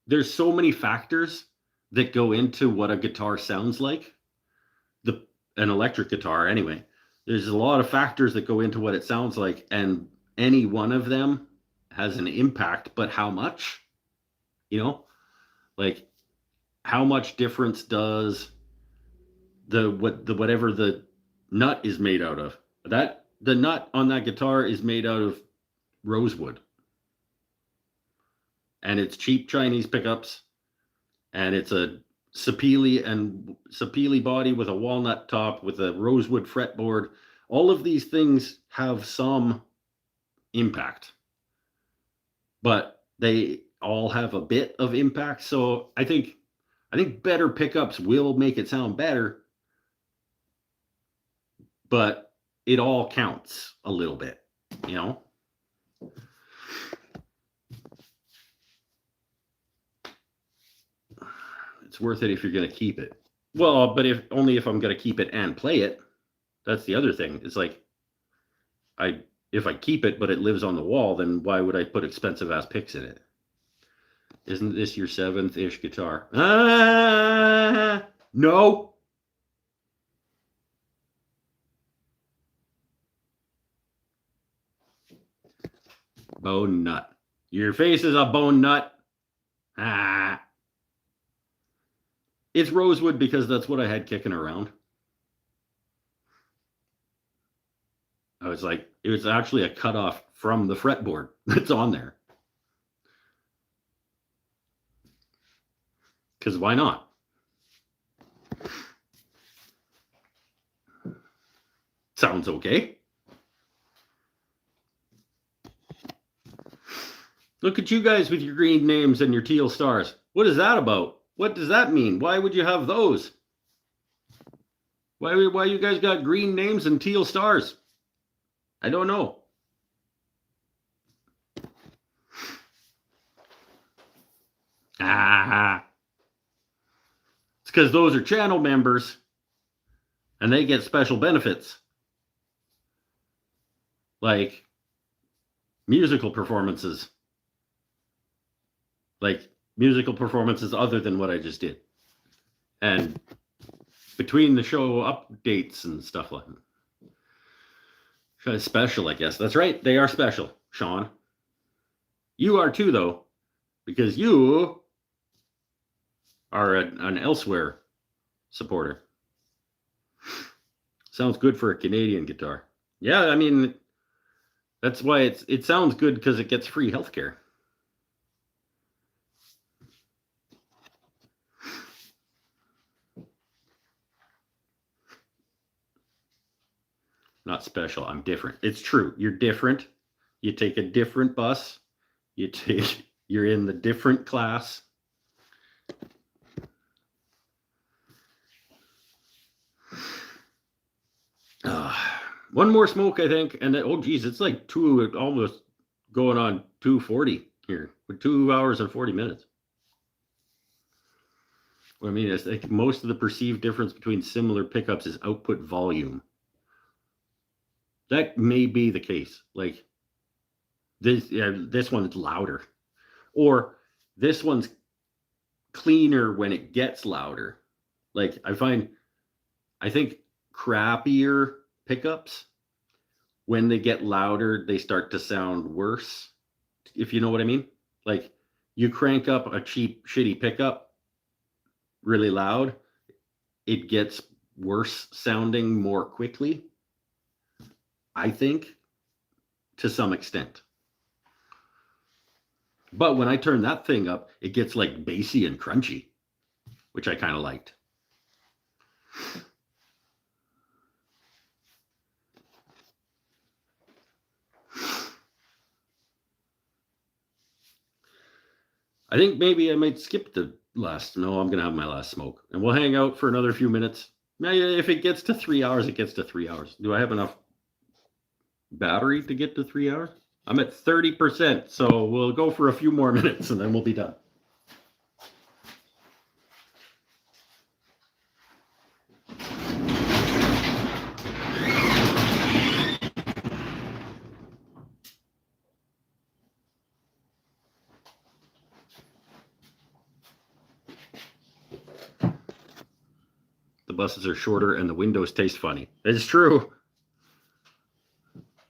there's so many factors that go into what a guitar sounds like. An electric guitar anyway. There's a lot of factors that go into what it sounds like, and any one of them has an impact, but how much? You know? Like how much difference does whatever the nut is made out of? That the nut on that guitar is made out of rosewood. And it's cheap Chinese pickups, and it's a sapele body with a walnut top with a rosewood fretboard. All of these things have some impact, but they all have a bit of impact. So I think better pickups will make it sound better, but it all counts a little bit, you know? It's worth it if you're going to keep it. Well, but if I'm going to keep it and play it. That's the other thing. It's like if I keep it but it lives on the wall, then why would I put expensive ass picks in it? Isn't this your 7th-ish guitar? No. Bone nut. Your face is a bone nut. It's rosewood because that's what I had kicking around. I was like, it was actually a cutoff from the fretboard that's on there. Because why not? Sounds okay. Look at you guys with your green names and your teal stars. What is that about? What does that mean? Why would you have those? Why you guys got green names and teal stars? I don't know. Ah. It's because those are channel members and they get special benefits. Like musical performances. Like musical performances other than what I just did. And between the show updates and stuff like that. Special, I guess. That's right. They are special, Sean. You are too, though, because you are an elsewhere supporter. Sounds good for a Canadian guitar. Yeah, I mean, that's why it sounds good, because it gets free healthcare. Not special. I'm different. It's true. You're different. You take a different bus. You're in the different class. One more smoke, I think, and then, oh geez, it's like almost going on 2:40 here. With 2 hours and 40 minutes. I mean, it's like most of the perceived difference between similar pickups is output volume. That may be the case. Like this one's louder, or this one's cleaner when it gets louder. Like I think crappier pickups, when they get louder, they start to sound worse. If you know what I mean. Like you crank up a cheap, shitty pickup really loud, it gets worse sounding more quickly. I think, to some extent. But when I turn that thing up, it gets like bassy and crunchy, which I kind of liked. I think maybe I might skip the last. No, I'm going to have my last smoke. And we'll hang out for another few minutes. If it gets to 3 hours, it gets to 3 hours. Do I have enough battery to get to 3 hours? I'm at 30%, so we'll go for a few more minutes and then we'll be done. The buses are shorter and the windows taste funny. It's true.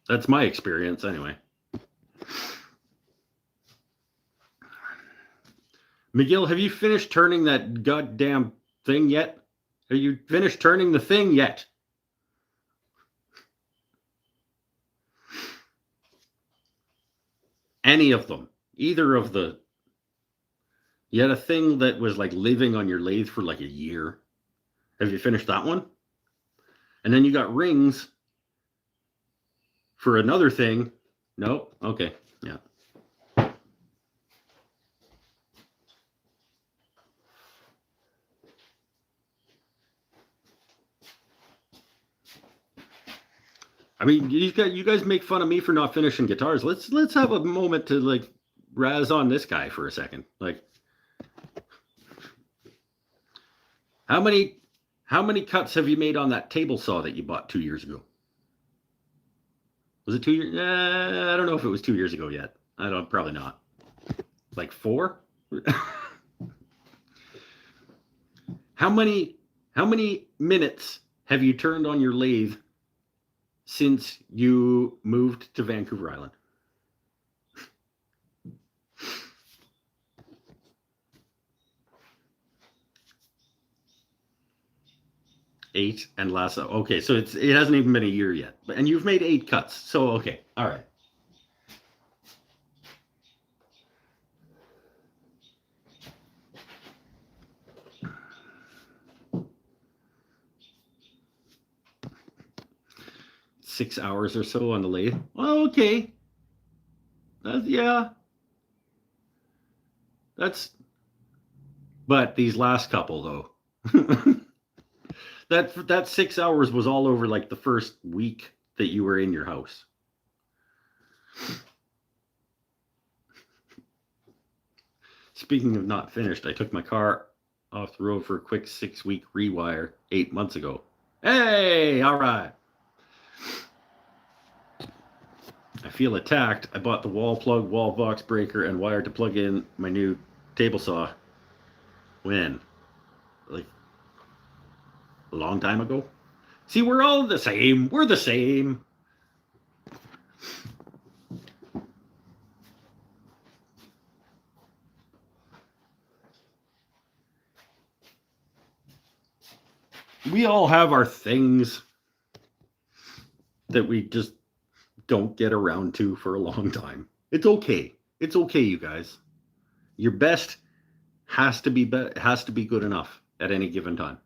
That's my experience anyway. McGill, have you finished turning that goddamn thing yet? Have you finished turning the thing yet? Any of them. Either of the... You had a thing that was like living on your lathe for like a year. Have you finished that one? And then you got rings for another thing. Nope. Okay. Yeah. I mean, you guys make fun of me for not finishing guitars. Let's have a moment to like razz on this guy for a second. Like, how many cuts have you made on that table saw that you bought 2 years ago? Was it 2 years? I don't know if it was 2 years ago yet. Probably not. Like 4? How many minutes have you turned on your lathe since you moved to Vancouver Island? Eight and last. Okay, so it hasn't even been a year yet, and you've made 8 cuts. So okay, all right. $6 hours or so on the lathe. Well, okay. Yeah. But these last couple though, that 6 hours was all over like the first week that you were in your house. Speaking of not finished, I took my car off the road for a quick 6-week rewire 8 months ago. Hey, all right. I feel attacked. I bought the wall plug, wall box breaker, and wire to plug in my new table saw. When? Like a long time ago? See, we're all the same. We're the same. We all have our things that we just don't get around to for a long time. It's okay. It's okay, you guys. Your best has to be good enough at any given time.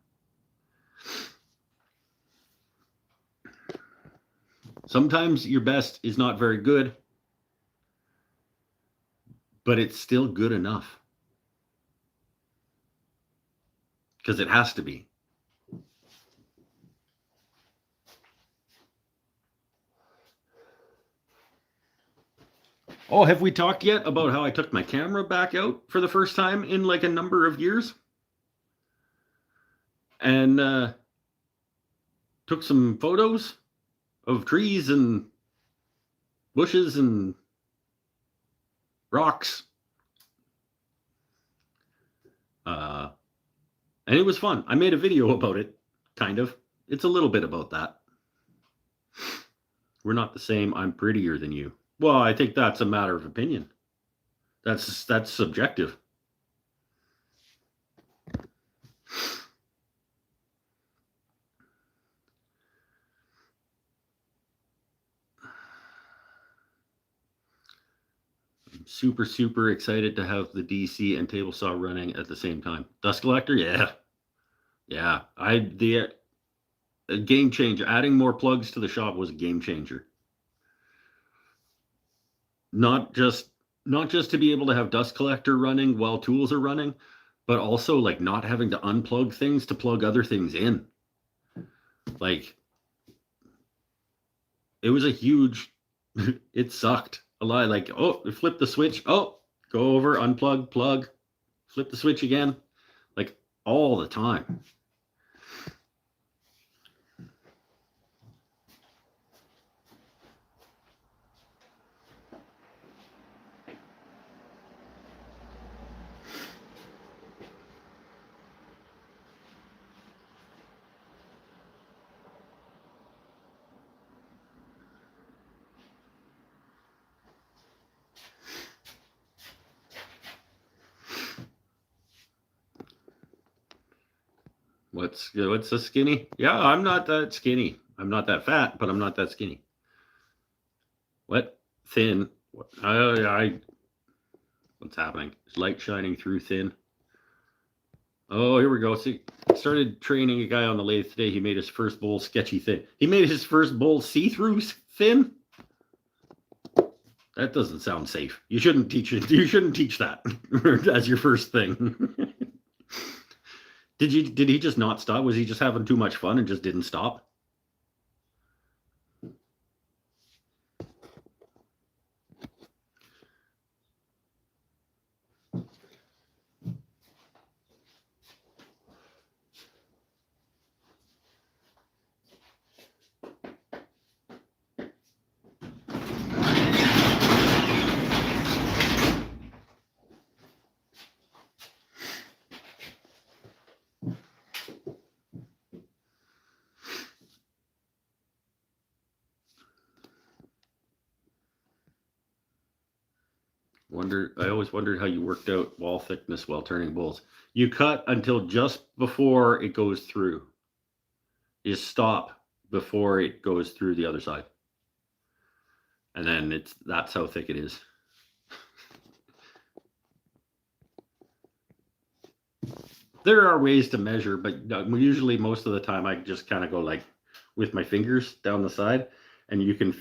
Sometimes your best is not very good, but it's still good enough. Because it has to be. Oh, have we talked yet about how I took my camera back out for the first time in like a number of years? And took some photos of trees and bushes and rocks. And it was fun. I made a video about it, kind of. It's a little bit about that. We're not the same. I'm prettier than you. Well, I think that's a matter of opinion. That's subjective. I'm super excited to have the DC and table saw running at the same time. Dust collector, yeah. The game changer. Adding more plugs to the shop was a game changer. Not just to be able to have dust collector running while tools are running, but also like not having to unplug things to plug other things in. Like it was a huge, it sucked a lot. Like, oh, flip the switch. Oh, go over, unplug, plug, flip the switch again. Like all the time. What's the skinny? Yeah, I'm not that skinny. I'm not that fat, but I'm not that skinny. What? Thin? What? What's happening? Is light shining through thin? Oh, here we go. See, started training a guy on the lathe today. He made his first bowl sketchy thin. He made his first bowl see-through thin. That doesn't sound safe. You shouldn't teach it. You shouldn't teach that as your first thing. Did he just not stop? Was he just having too much fun and just didn't stop? I always wondered how you worked out wall thickness while turning bowls. You cut until just before it goes through. You stop before it goes through the other side. And then that's how thick it is. There are ways to measure, but usually most of the time I just kind of go like with my fingers down the side, and you can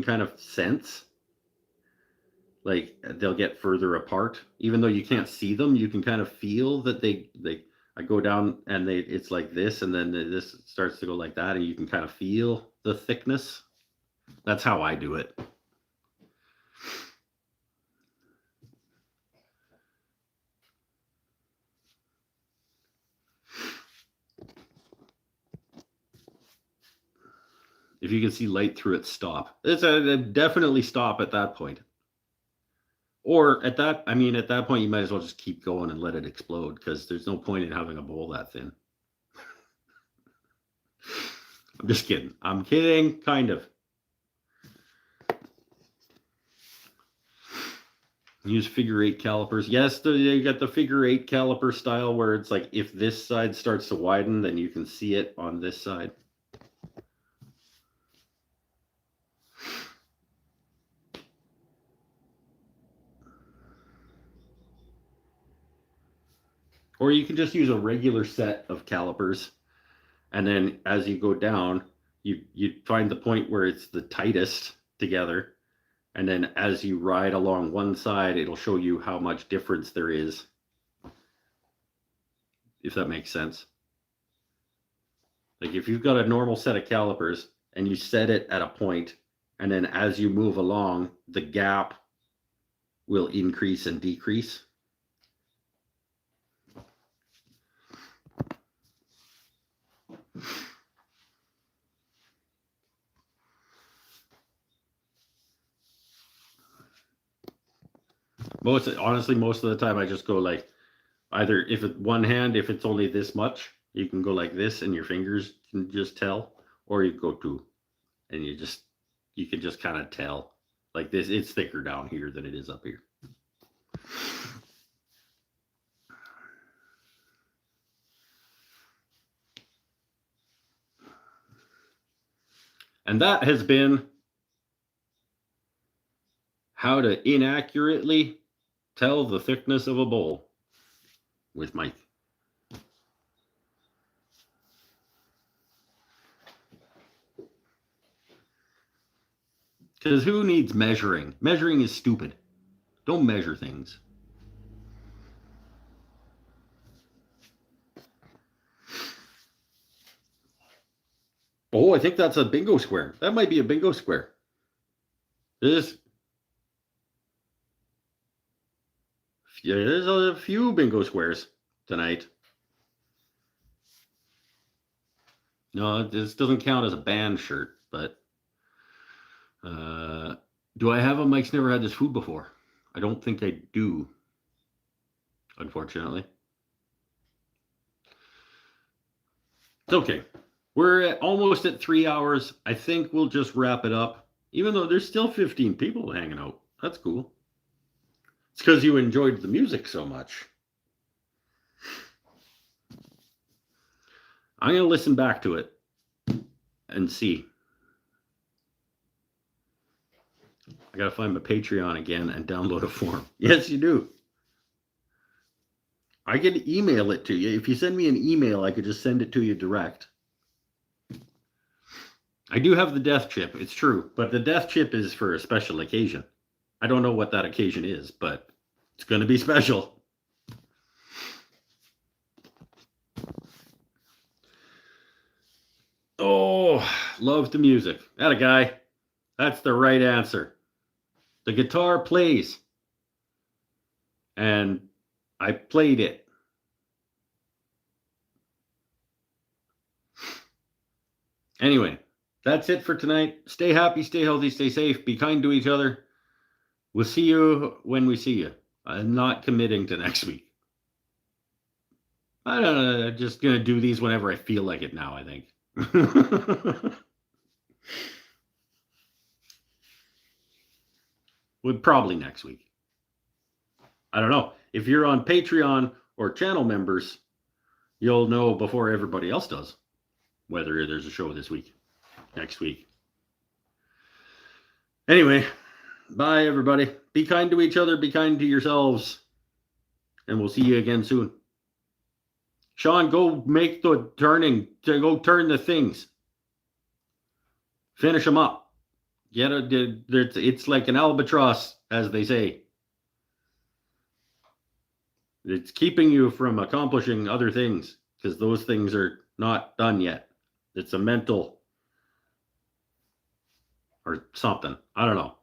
kind of sense like they'll get further apart, even though you can't see them. You can kind of feel that I go down and it's like this, and then this starts to go like that, and you can kind of feel the thickness. That's how I do it. If you can see light through it, stop. It's definitely stop at that point. Or at that point, you might as well just keep going and let it explode, because there's no point in having a bowl that thin. I'm just kidding. I'm kidding, kind of. Use figure 8 calipers. Yes, you got the figure 8 caliper style where it's like if this side starts to widen, then you can see it on this side. Or you can just use a regular set of calipers, and then as you go down, you find the point where it's the tightest together, and then as you ride along one side, it'll show you how much difference there is, if that makes sense. Like if you've got a normal set of calipers and you set it at a point, and then as you move along, the gap will increase and decrease. Honestly, most of the time I just go like, either if it's only this much, you can go like this and your fingers can just tell, or you go two and you can just kind of tell like this. It's thicker down here than it is up here. And that has been how to inaccurately tell the thickness of a bowl with Mike. Because who needs measuring? Measuring is stupid. Don't measure things. Oh, I think that's a bingo square. That might be a bingo square. There's a few bingo squares tonight. No, this doesn't count as a band shirt, but do I have a Mike's never had this food before? I don't think I do, unfortunately. It's okay. We're almost at 3 hours. I think we'll just wrap it up, even though there's still 15 people hanging out. That's cool. It's because you enjoyed the music so much. I'm going to listen back to it and see. I got to find my Patreon again and download a form. Yes, you do. I can email it to you. If you send me an email, I could just send it to you direct. I do have the death chip. It's true. But the death chip is for a special occasion. I don't know what that occasion is, but it's going to be special. Oh, love the music. That a guy. That's the right answer. The guitar plays. And I played it. Anyway, that's it for tonight. Stay happy, stay healthy, stay safe. Be kind to each other. We'll see you when we see you. I'm not committing to next week. I don't know. I'm just going to do these whenever I feel like it now, I think. Would probably next week. I don't know. If you're on Patreon or channel members, you'll know before everybody else does whether there's a show this week, next week. Anyway, bye everybody. Be kind to each other, be kind to yourselves, and we'll see you again soon. Sean, go make the turning, to go turn the things. Finish them up. It's like an albatross, as they say. It's keeping you from accomplishing other things because those things are not done yet. It's a mental or something. I don't know.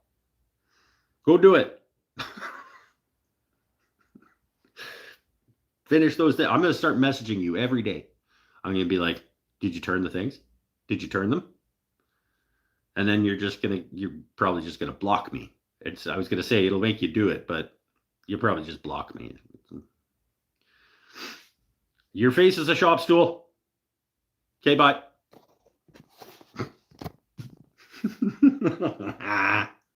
Go do it. Finish those things. I'm going to start messaging you every day. I'm going to be like, did you turn the things? Did you turn them? And then you're probably just going to block me. I was going to say it'll make you do it, but you'll probably just block me. Your face is a shop stool. Okay, bye.